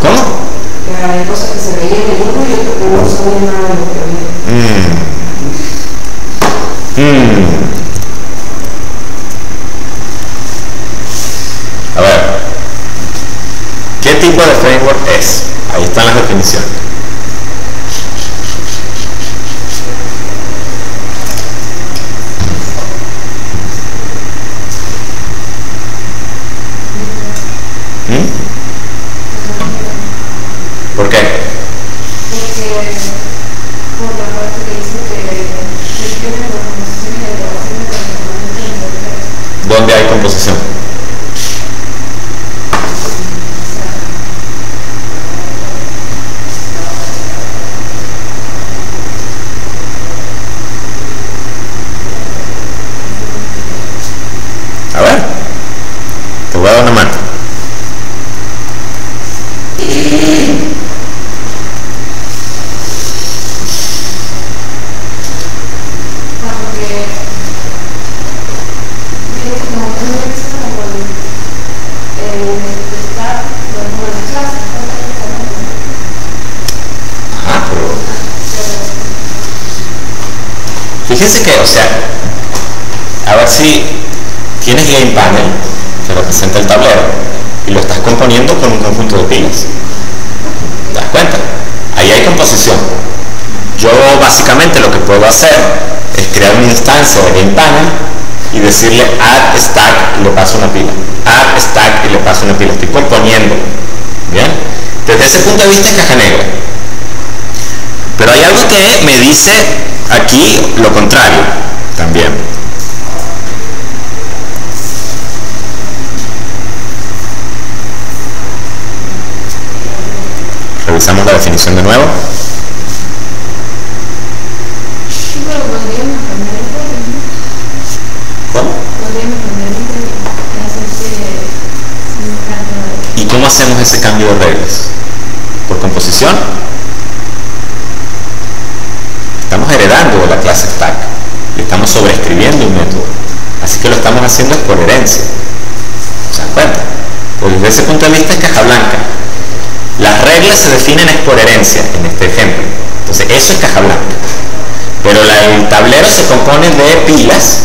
¿Cómo? Hay cosas que se veían en uno y otro que no sabía nada de lo que había. A ver, ¿qué tipo de framework es? Ahí están las definiciones. ¿Por qué? Porque por la parte que dice que tiene la composición y la elevación de componentes. ¿Dónde hay composición? A ver, te voy a dar una mano. Fíjense que, o sea, a ver si tienes Game Panel que representa el tablero y lo estás componiendo con un conjunto de pilas. ¿Te das cuenta? Ahí hay composición. Yo básicamente lo que puedo hacer es crear una instancia de Game Panel y decirle add stack y le paso una pila, add stack y le paso una pila. Estoy componiendo. Bien, desde ese punto de vista es caja negra. Pero hay algo que me dice aquí lo contrario también. Revisamos la definición de nuevo. ¿Cómo? ¿Y cómo hacemos ese cambio de reglas? ¿Por composición? Estamos heredando de la clase stack y estamos sobreescribiendo un método, así que lo estamos haciendo por herencia. ¿Se dan cuenta? Pues desde ese punto de vista es caja blanca. Las reglas se definen por herencia en este ejemplo, entonces eso es caja blanca, pero el tablero se compone de pilas,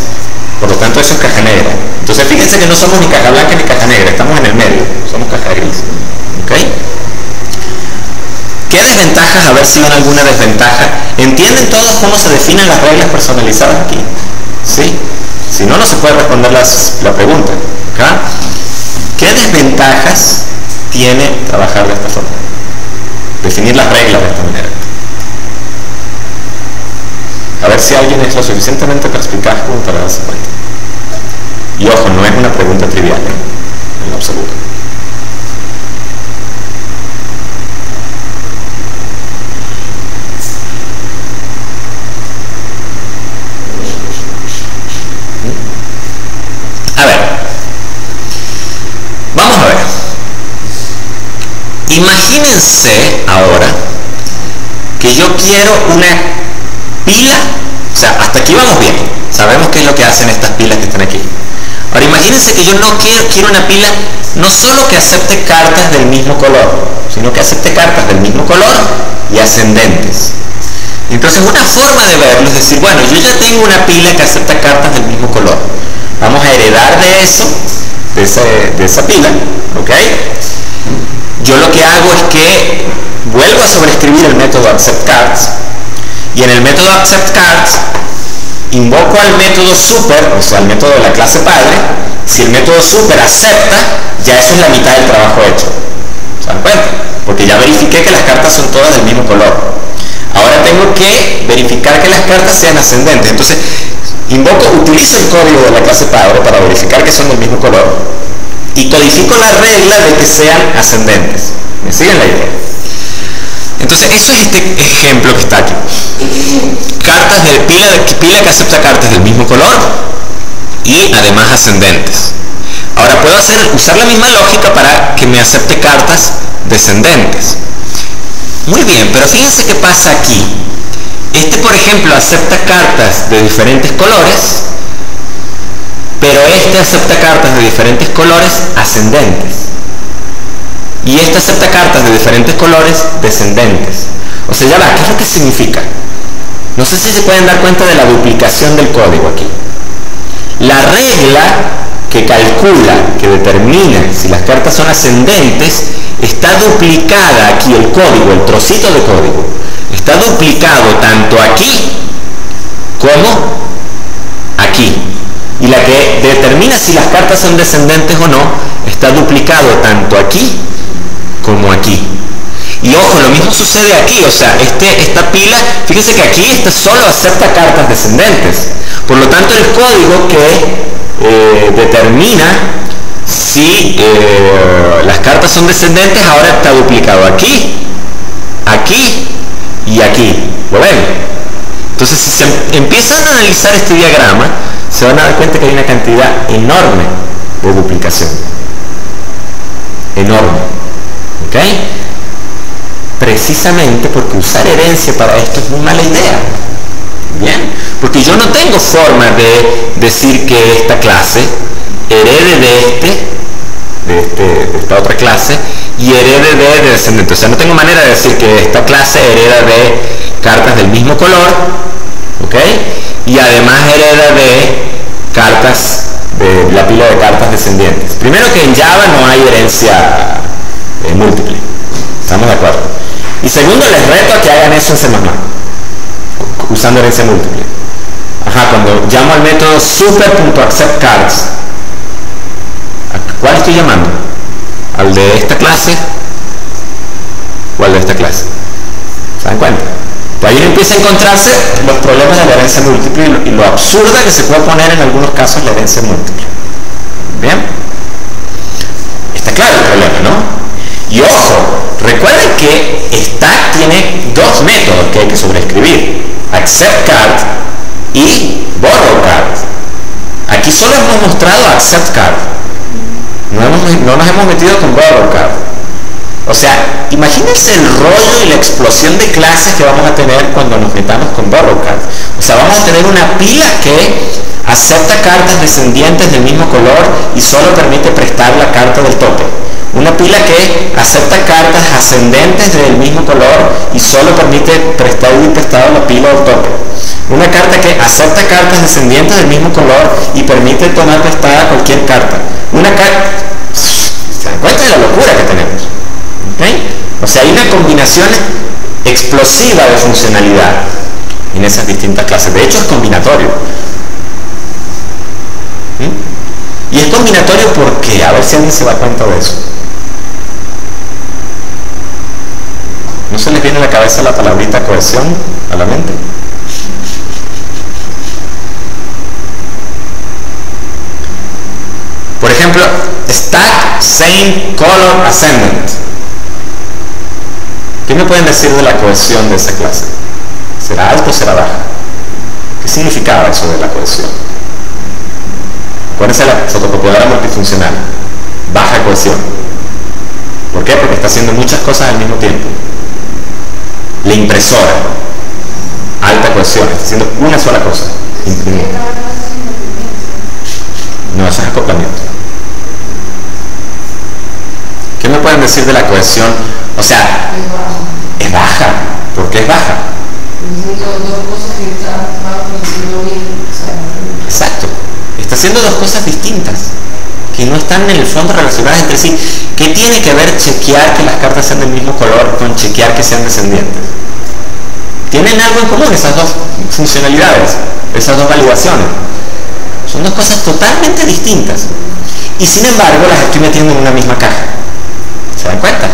por lo tanto eso es caja negra. Entonces fíjense que no somos ni caja blanca ni caja negra, estamos en el medio, somos caja gris. ¿Okay? ¿Qué desventajas? A ver si ven alguna desventaja. ¿Entienden todos cómo se definen las reglas personalizadas aquí? ¿Sí? Si no, no se puede responder la pregunta. ¿Okay? ¿Qué desventajas tiene trabajar de esta forma? Definir las reglas de esta manera. A ver si alguien es lo suficientemente perspicaz como para darse cuenta. Y ojo, no es una pregunta trivial, en lo absoluto. A ver, vamos a ver. Imagínense ahora que yo quiero una pila, o sea, hasta aquí vamos bien, sabemos qué es lo que hacen estas pilas que están aquí. Ahora imagínense que yo no quiero una pila no solo que acepte cartas del mismo color, sino que acepte cartas del mismo color y ascendentes. Entonces una forma de verlo es decir, bueno, yo ya tengo una pila que acepta cartas del mismo color, vamos a heredar de eso, de esa pila, ¿ok? Yo lo que hago es que vuelvo a sobreescribir el método acceptCards, y en el método acceptCards invoco al método super, o sea, al método de la clase padre. Si el método super acepta, ya eso es la mitad del trabajo hecho. ¿Se dan cuenta? Porque ya verifiqué que las cartas son todas del mismo color. Ahora tengo que verificar que las cartas sean ascendentes. Entonces, utilizo el código de la clase padre para verificar que son del mismo color y codifico la regla de que sean ascendentes. ¿Me siguen la idea? Entonces, eso es este ejemplo que está aquí. Cartas de pila que acepta cartas del mismo color y además ascendentes. Ahora puedo usar la misma lógica para que me acepte cartas descendentes. Muy bien, pero fíjense qué pasa aquí. Este, por ejemplo, acepta cartas de diferentes colores, pero este acepta cartas de diferentes colores ascendentes. Y este acepta cartas de diferentes colores descendentes. O sea, ya va, ¿qué es lo que significa? No sé si se pueden dar cuenta de la duplicación del código aquí. La regla que calcula, que determina si las cartas son ascendentes, está duplicada aquí, el código, el trocito de código, está duplicado tanto aquí como aquí. Y la que determina si las cartas son descendentes o no, está duplicado tanto aquí como aquí. Y ojo, lo mismo sucede aquí, o sea, esta pila, fíjense que aquí solo acepta cartas descendentes. Por lo tanto, el código que determina si las cartas son descendentes ahora está duplicado aquí, aquí y aquí. ¿Lo ven? Entonces, si se empiezan a analizar este diagrama, se van a dar cuenta que hay una cantidad enorme de duplicación. Enorme. ¿Ok? Precisamente porque usar herencia para esto es muy mala idea. Bien, porque yo no tengo forma de decir que esta clase herede de esta otra clase y herede de descendente. O sea, no tengo manera de decir que esta clase hereda de cartas del mismo color, ¿ok? Y además hereda de cartas, de la pila de cartas descendientes. Primero que en Java no hay herencia múltiple. ¿Estamos de acuerdo? Y segundo, les reto a que hagan eso en C++, usando herencia múltiple. Ajá, cuando llamo al método super.acceptCards, ¿a cuál estoy llamando? ¿Al de esta clase o al de esta clase. ¿Se dan cuenta? Pues ahí empieza a encontrarse los problemas de la herencia múltiple y lo absurda que se puede poner en algunos casos la herencia múltiple. ¿Bien? Está claro el problema, ¿no? Y ojo, recuerden que Stack tiene dos métodos que hay que sobreescribir: accept card y borrow card. Aquí solo hemos mostrado accept card, no nos hemos metido con borrow card. O sea, imagínense el rollo y la explosión de clases que vamos a tener cuando nos metamos con borrow card. O sea, vamos a tener una pila que acepta cartas descendientes del mismo color y solo permite prestar la carta del tope. Una pila que acepta cartas ascendentes del mismo color y solo permite prestar y prestado la pila del tope. Una carta que acepta cartas descendientes del mismo color y permite tomar prestada cualquier carta. Una carta... ¿Se dan cuenta de la locura que tenemos? ¿Okay? O sea, hay una combinación explosiva de funcionalidad en esas distintas clases. De hecho, es combinatorio. Y es combinatorio porque, a ver si alguien se da cuenta de eso. ¿No se les viene a la cabeza la palabrita cohesión a la mente? Por ejemplo, stack, same, color, ascendant. ¿Qué me pueden decir de la cohesión de esa clase? ¿Será alta o será baja? ¿Qué significaba eso de la cohesión? Acuérdense de la fotocopiadora multifuncional. Baja cohesión. ¿Por qué? Porque está haciendo muchas cosas al mismo tiempo. La impresora. Alta cohesión. Está haciendo una sola cosa. No, eso es acoplamiento. ¿Qué me pueden decir de la cohesión? O sea, es baja. ¿Por qué es baja? Exacto. Está haciendo dos cosas distintas que no están en el fondo relacionadas entre sí. ¿Qué tiene que ver chequear que las cartas sean del mismo color con chequear que sean descendientes? Tienen algo en común esas dos funcionalidades, esas dos validaciones. Son dos cosas totalmente distintas. Y sin embargo las estoy metiendo en una misma caja. ¿Se dan cuenta?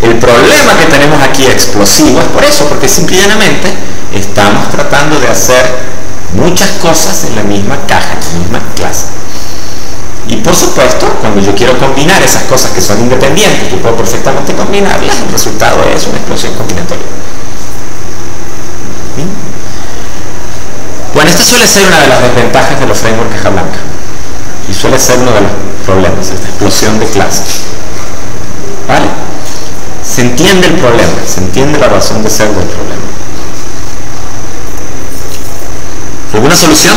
El problema que tenemos aquí explosivo es por eso, porque simple y llanamente estamos tratando de hacer muchas cosas en la misma caja, en la misma clase. Y por supuesto, cuando yo quiero combinar esas cosas que son independientes, yo puedo perfectamente combinarlas, el resultado es una explosión combinatoria. ¿Sí? Bueno, esta suele ser una de las desventajas de los frameworks caja blanca. Y suele ser uno de los problemas, esta explosión de clases. ¿Vale? Se entiende el problema, se entiende la razón de ser del problema. ¿Alguna solución?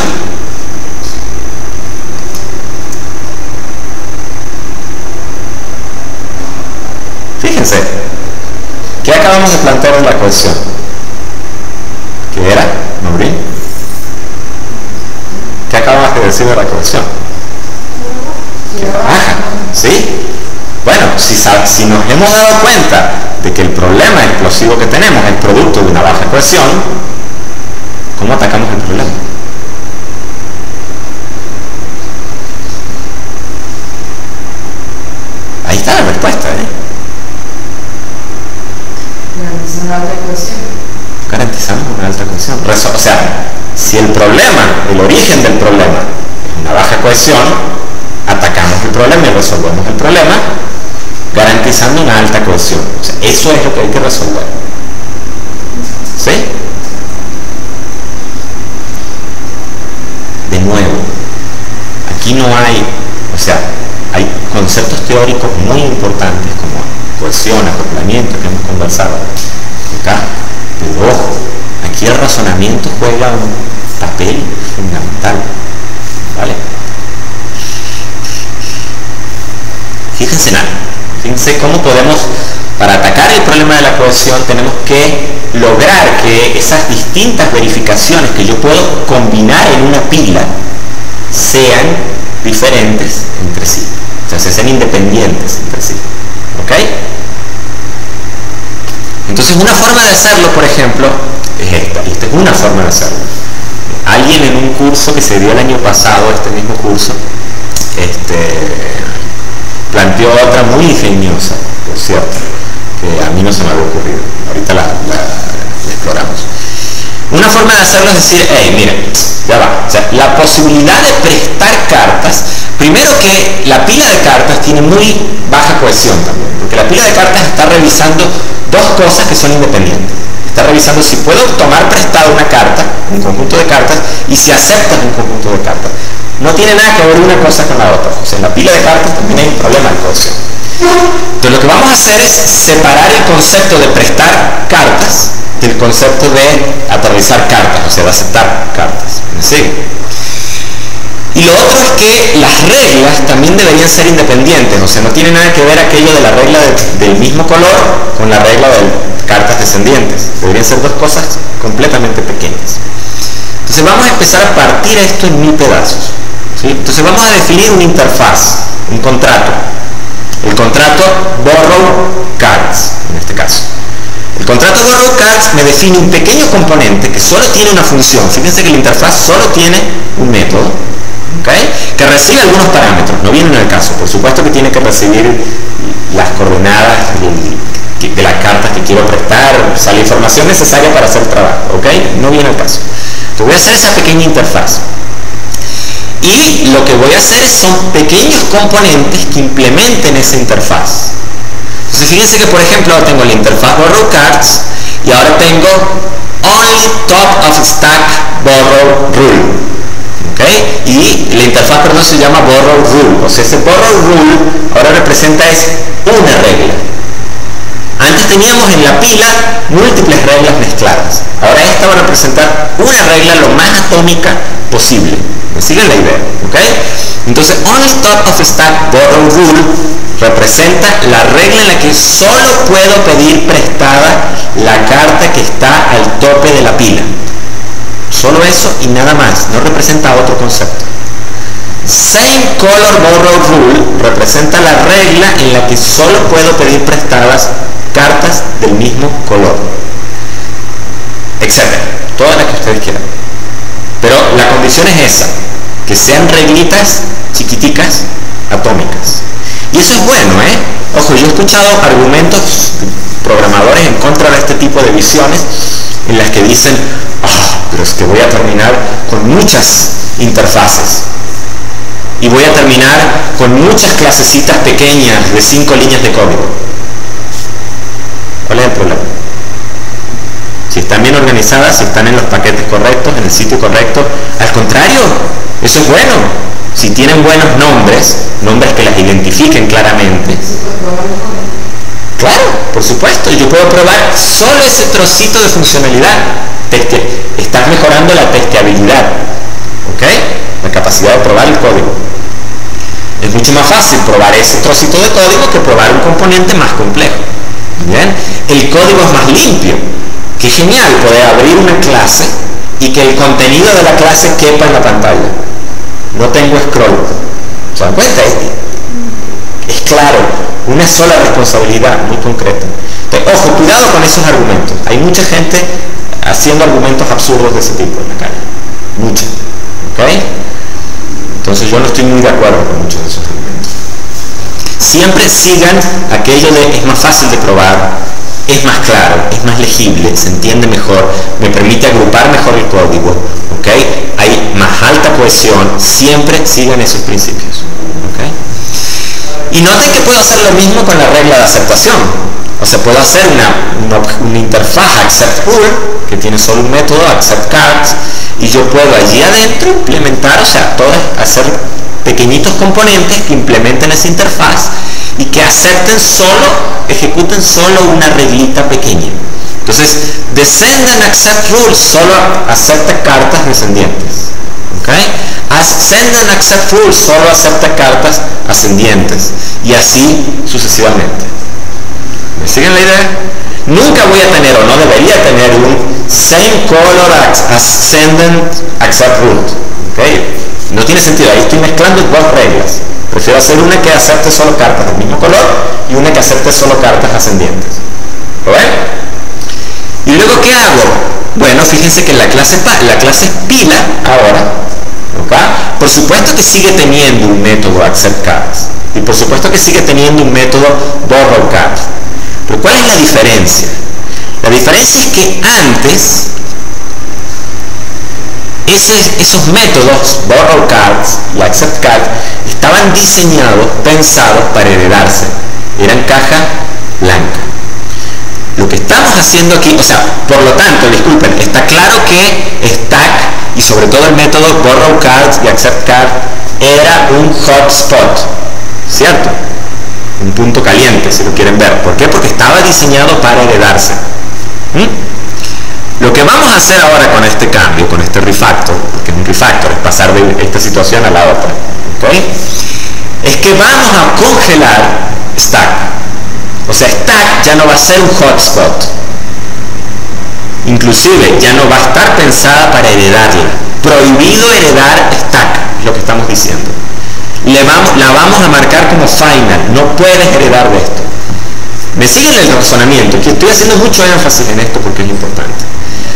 Fíjense, ¿qué acabamos de plantear en la cohesión? ¿Qué era, Maureen? ¿Qué acabamos de decir de la cohesión? Que era baja, ¿sí? Bueno, si nos hemos dado cuenta de que el problema explosivo que tenemos es producto de una baja cohesión, ¿cómo atacamos el problema? Ahí está la respuesta, ¿eh? Garantizar una alta cohesión. Garantizamos una alta cohesión. O sea, si el problema, el origen del problema es una baja cohesión, atacamos el problema y resolvemos el problema garantizando una alta cohesión. O sea, eso es lo que hay que resolver. ¿Sí? De nuevo, aquí no hay, o sea, hay conceptos teóricos muy importantes como cohesión, acoplamiento que hemos conversado acá, pero ojo, aquí el razonamiento juega un papel fundamental, ¿vale? Fíjense en algo, fíjense cómo podemos, para atacar el problema de la cohesión, tenemos que lograr que esas distintas verificaciones que yo puedo combinar en una pila sean diferentes entre sí, o sea, sean independientes entre sí, ¿ok? Entonces una forma de hacerlo, por ejemplo, es esta, y esta es una forma de hacerlo. Alguien en un curso que se dio el año pasado, este mismo curso, planteó otra muy ingeniosa, por cierto, que a mí no se me había ocurrido. Ahorita la exploramos. Una forma de hacerlo es decir, hey, miren, ya va, o sea, la posibilidad de prestar cartas, primero que la pila de cartas tiene muy baja cohesión también, porque la pila de cartas está revisando dos cosas que son independientes. Está revisando si puedo tomar prestado una carta, un conjunto de cartas, y si aceptas un conjunto de cartas. No tiene nada que ver una cosa con la otra. O sea, en la pila de cartas también hay un problema de cohesión. Entonces lo que vamos a hacer es separar el concepto de prestar cartas del concepto de atravesar cartas, o sea, de aceptar cartas. ¿Sí? Y lo otro es que las reglas también deberían ser independientes, o sea, no tiene nada que ver aquello de la regla del mismo color con la regla de cartas descendientes. Deberían ser dos cosas completamente pequeñas. Entonces vamos a empezar a partir esto en 1000 pedazos. ¿Sí? Entonces vamos a definir una interfaz, un contrato. El contrato borrow cards, en este caso. El contrato borrow cards me define un pequeño componente que solo tiene una función. Fíjense que la interfaz solo tiene un método, ¿okay? Que recibe algunos parámetros, no vienen al caso. Por supuesto que tiene que recibir las coordenadas de las cartas que quiero prestar, o sea, la información necesaria para hacer el trabajo, ¿ok? No viene al caso. Entonces voy a hacer esa pequeña interfaz. Y lo que voy a hacer son pequeños componentes que implementen esa interfaz. Entonces fíjense que, por ejemplo, tengo la interfaz borrow cards y ahora tengo only top of stack borrow rule. ¿Okay? Y la interfaz, perdón, se llama borrow rule. O sea, ese borrow rule ahora representa es una regla. Antes teníamos en la pila múltiples reglas mezcladas. Ahora esta va a representar una regla lo más atómica posible. ¿Me siguen la idea? ¿Okay? Entonces, only top of stack borrow rule representa la regla en la que solo puedo pedir prestada la carta que está al tope de la pila. Solo eso y nada más. No representa otro concepto. Same color borrow rule representa la regla en la que solo puedo pedir prestadas cartas del mismo color, etcétera, todas las que ustedes quieran. Pero la condición es esa, que sean reglitas chiquiticas, atómicas. Y eso es bueno, ¿eh? Ojo, yo he escuchado argumentos de programadores en contra de este tipo de visiones en las que dicen, pero es que voy a terminar con muchas interfaces y voy a terminar con muchas clasecitas pequeñas de 5 líneas de código. ¿Cuál es el problema? Si están bien organizadas, si están en los paquetes correctos, en el sitio correcto, al contrario, eso es bueno. Si tienen buenos nombres, nombres que las identifiquen claramente. Claro, por supuesto, yo puedo probar solo ese trocito de funcionalidad. Estás mejorando la testeabilidad, ¿ok? La capacidad de probar el código. Es mucho más fácil probar ese trocito de código que probar un componente más complejo. ¿Bien? El código es más limpio. Qué genial poder abrir una clase y que el contenido de la clase quepa en la pantalla. No tengo scroll. ¿Se dan cuenta? Es claro, una sola responsabilidad muy concreta. Entonces, ojo, cuidado con esos argumentos. Hay mucha gente haciendo argumentos absurdos de ese tipo en la calle. Mucha. ¿Ok? Entonces yo no estoy muy de acuerdo con muchos de esos argumentos. Siempre sigan aquello de es más fácil de probar, es más claro, es más legible, se entiende mejor, me permite agrupar mejor el código, ¿ok? Hay más alta cohesión, siempre sigan esos principios, ¿ok? Y noten que puedo hacer lo mismo con la regla de aceptación. O sea, puedo hacer una interfaz accept rule que tiene solo un método accept cards y yo puedo allí adentro implementar, o sea, hacer pequeñitos componentes que implementen esa interfaz y que ejecuten solo una reglita pequeña. Entonces, descendant accept rule solo acepta cartas descendientes. ¿Okay? Ascendant accept rule solo acepta cartas ascendientes. Y así sucesivamente. ¿Me siguen la idea? Nunca voy a tener o no debería tener un same color ascendant accept rule. ¿Okay? No tiene sentido, ahí estoy mezclando dos reglas. Prefiero hacer una que acepte solo cartas del mismo color y una que acepte solo cartas ascendientes. ¿Lo ven? ¿Y luego qué hago? Bueno, fíjense que la clase pila ahora, ¿okay? Por supuesto que sigue teniendo un método accept cards y por supuesto que sigue teniendo un método borrow cards. Pero ¿cuál es la diferencia? La diferencia es que antes esos métodos, borrow cards y accept cards, estaban diseñados, pensados para heredarse. Eran caja blanca. Lo que estamos haciendo aquí, o sea, por lo tanto, disculpen, está claro que stack y sobre todo el método borrow cards y accept cards era un hotspot, ¿cierto? Un punto caliente, si lo quieren ver. ¿Por qué? Porque estaba diseñado para heredarse. Lo que vamos a hacer ahora con este cambio, con este refactor, porque un refactor es pasar de esta situación a la otra, ¿okay? Es que vamos a congelar stack. O sea, stack ya no va a ser un hotspot. Inclusive ya no va a estar pensada para heredarla. Prohibido heredar stack, es lo que estamos diciendo. La vamos a marcar como final. No puedes heredar de esto. ¿Me siguen el razonamiento? Que estoy haciendo mucho énfasis en esto porque es importante.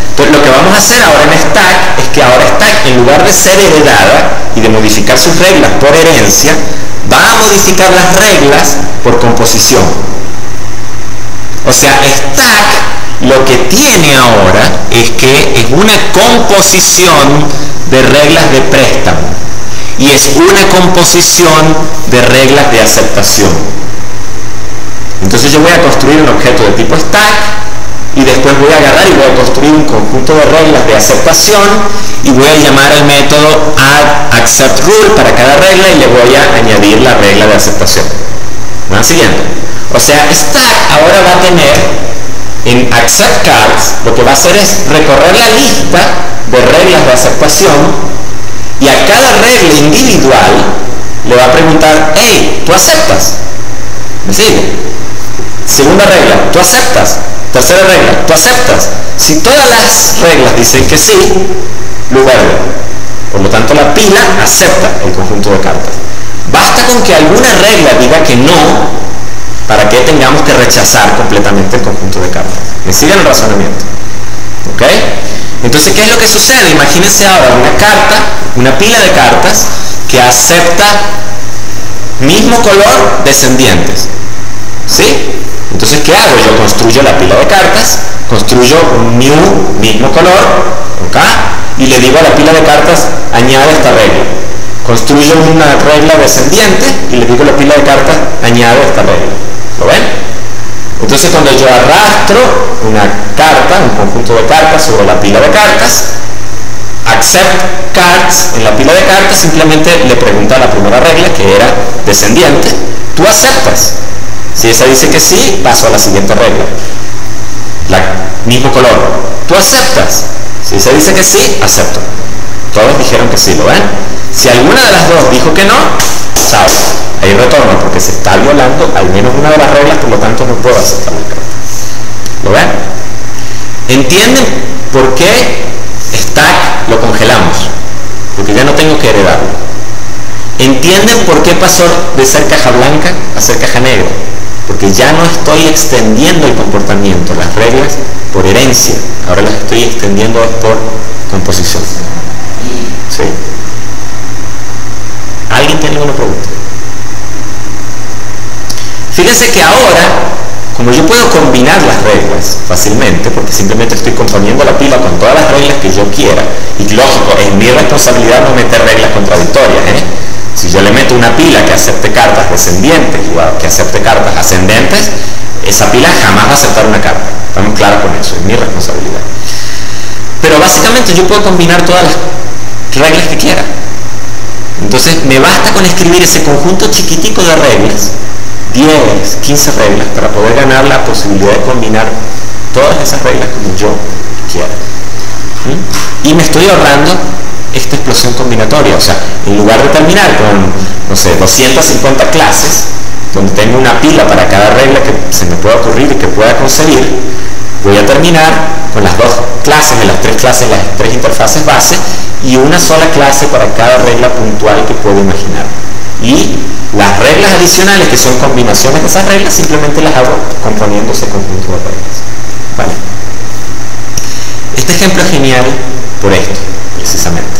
Entonces lo que vamos a hacer ahora en stack es que ahora stack, en lugar de ser heredada y de modificar sus reglas por herencia, va a modificar las reglas por composición. O sea, stack lo que tiene ahora es que es una composición de reglas de préstamo y es una composición de reglas de aceptación. Entonces yo voy a construir un objeto de tipo stack y después voy a agarrar y voy a construir un conjunto de reglas de aceptación y voy a llamar al método addAcceptRule para cada regla y le voy a añadir la regla de aceptación. ¿Me van siguiendo? O sea, stack ahora va a tener en acceptCards, lo que va a hacer es recorrer la lista de reglas de aceptación y a cada regla individual le va a preguntar, hey, ¿tú aceptas? ¿Me sigue? Segunda regla, ¿tú aceptas? Tercera regla, ¿tú aceptas? Si todas las reglas dicen que sí, lo vuelve. Por lo tanto, la pila acepta el conjunto de cartas. Basta con que alguna regla diga que no para que tengamos que rechazar completamente el conjunto de cartas. ¿Me siguen el razonamiento? ¿Ok? Entonces, ¿qué es lo que sucede? Imagínense ahora una carta, una pila de cartas que acepta mismo color descendientes. ¿Sí? Entonces, ¿qué hago? Yo construyo la pila de cartas, construyo un new mismo color, ¿ok? Y le digo a la pila de cartas, añade esta regla. Construyo una regla descendiente y le digo a la pila de cartas, añade esta regla. ¿Lo ven? Entonces, cuando yo arrastro una carta, un conjunto de cartas sobre la pila de cartas, accept cards en la pila de cartas, simplemente le pregunta a la primera regla, que era descendiente, ¿tú aceptas? Si esa dice que sí, paso a la siguiente regla. Mismo color. ¿Tú aceptas? Si esa dice que sí, acepto. Todos dijeron que sí, ¿lo ven? Si alguna de las dos dijo que no, chao. Ahí retorno porque se está violando al menos una de las reglas, por lo tanto no puedo aceptar la carta. ¿Lo ven? ¿Entienden por qué stack lo congelamos? Porque ya no tengo que heredarlo. ¿Entienden por qué pasó de ser caja blanca a ser caja negra? Porque ya no estoy extendiendo el comportamiento, las reglas, por herencia. Ahora las estoy extendiendo por composición. ¿Sí? ¿Alguien tiene alguna pregunta? Fíjense que ahora, como yo puedo combinar las reglas fácilmente, porque simplemente estoy componiendo la pila con todas las reglas que yo quiera, y lógico, es mi responsabilidad no meter reglas contradictorias, Si yo le meto una pila que acepte cartas descendientes y que acepte cartas ascendentes, esa pila jamás va a aceptar una carta. Estamos claros con eso, es mi responsabilidad. Pero básicamente yo puedo combinar todas las reglas que quiera. Entonces me basta con escribir ese conjunto chiquitico de reglas, 10, 15 reglas, para poder ganar la posibilidad de combinar todas esas reglas como yo quiera. Y me estoy ahorrando esta explosión combinatoria. O sea, en lugar de terminar con, no sé, 250 clases, donde tengo una pila para cada regla que se me pueda ocurrir y que pueda conseguir, voy a terminar con las dos clases, de las tres clases, las tres interfaces base, y una sola clase para cada regla puntual que puedo imaginar. Y las reglas adicionales, que son combinaciones de esas reglas, simplemente las hago componiendo ese conjunto de reglas. ¿Vale? Este ejemplo es genial por esto, precisamente,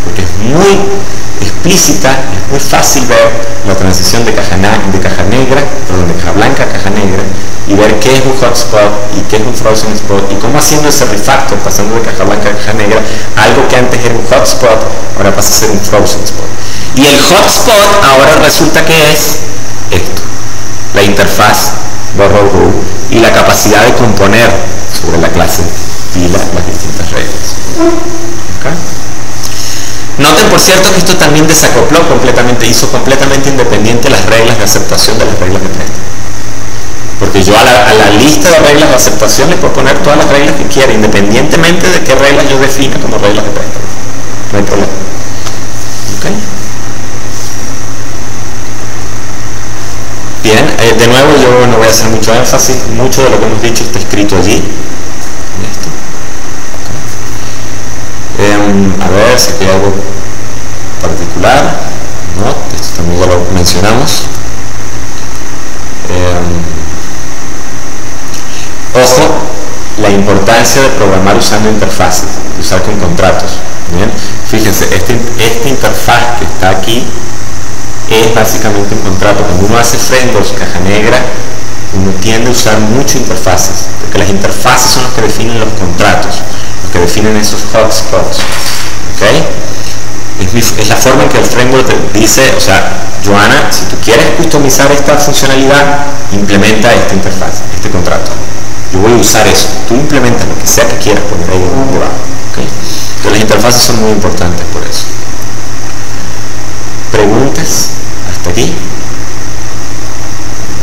porque es explícita, es muy fácil ver la transición de caja blanca a caja negra y ver qué es un hotspot y qué es un frozen spot y cómo haciendo ese refactor, pasando de caja blanca a caja negra, algo que antes era un hotspot ahora pasa a ser un frozen spot. Y el hotspot ahora resulta que es esto, la interfaz borrow y la capacidad de componer sobre la clase pila las distintas reglas. ¿Okay? Noten, por cierto, que esto también desacopló completamente, hizo completamente independiente las reglas de aceptación de las reglas de préstamo. Porque yo a la lista de reglas de aceptación le puedo poner todas las reglas que quiera, independientemente de qué reglas yo defina como reglas de préstamo. No hay problema. ¿Okay? Bien, de nuevo yo no voy a hacer mucho énfasis, mucho de lo que hemos dicho está escrito allí. A ver si hay algo particular, ¿no? Esto también ya lo mencionamos. Ojo, la importancia de programar usando interfaces, de usar con contratos. ¿Bien? Fíjense, esta interfaz que está aquí es básicamente un contrato. Cuando uno hace frameworks caja negra, uno tiende a usar mucho interfaces, porque las interfaces son los que definen los contratos, los que definen esos hotspots. ¿Okay? Es la forma en que el framework te dice, o sea, Joana, si tú quieres customizar esta funcionalidad, implementa esta interfaz, este contrato. Yo voy a usar eso. Tú implementas lo que sea que quieras poner ahí debajo. ¿Okay? Entonces las interfaces son muy importantes por eso. ¿Preguntas hasta aquí?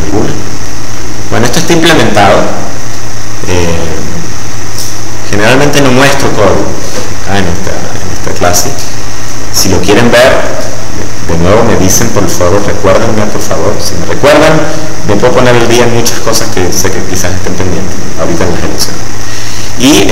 ¿Alguna? Bueno, esto está implementado. Generalmente no muestro código acá en esta clase. Si lo quieren ver, de nuevo me dicen, por favor, recuérdenme, por favor. Si me recuerdan, me puedo poner el día en muchas cosas que sé que quizás estén pendientes ahorita en la ejecución. Y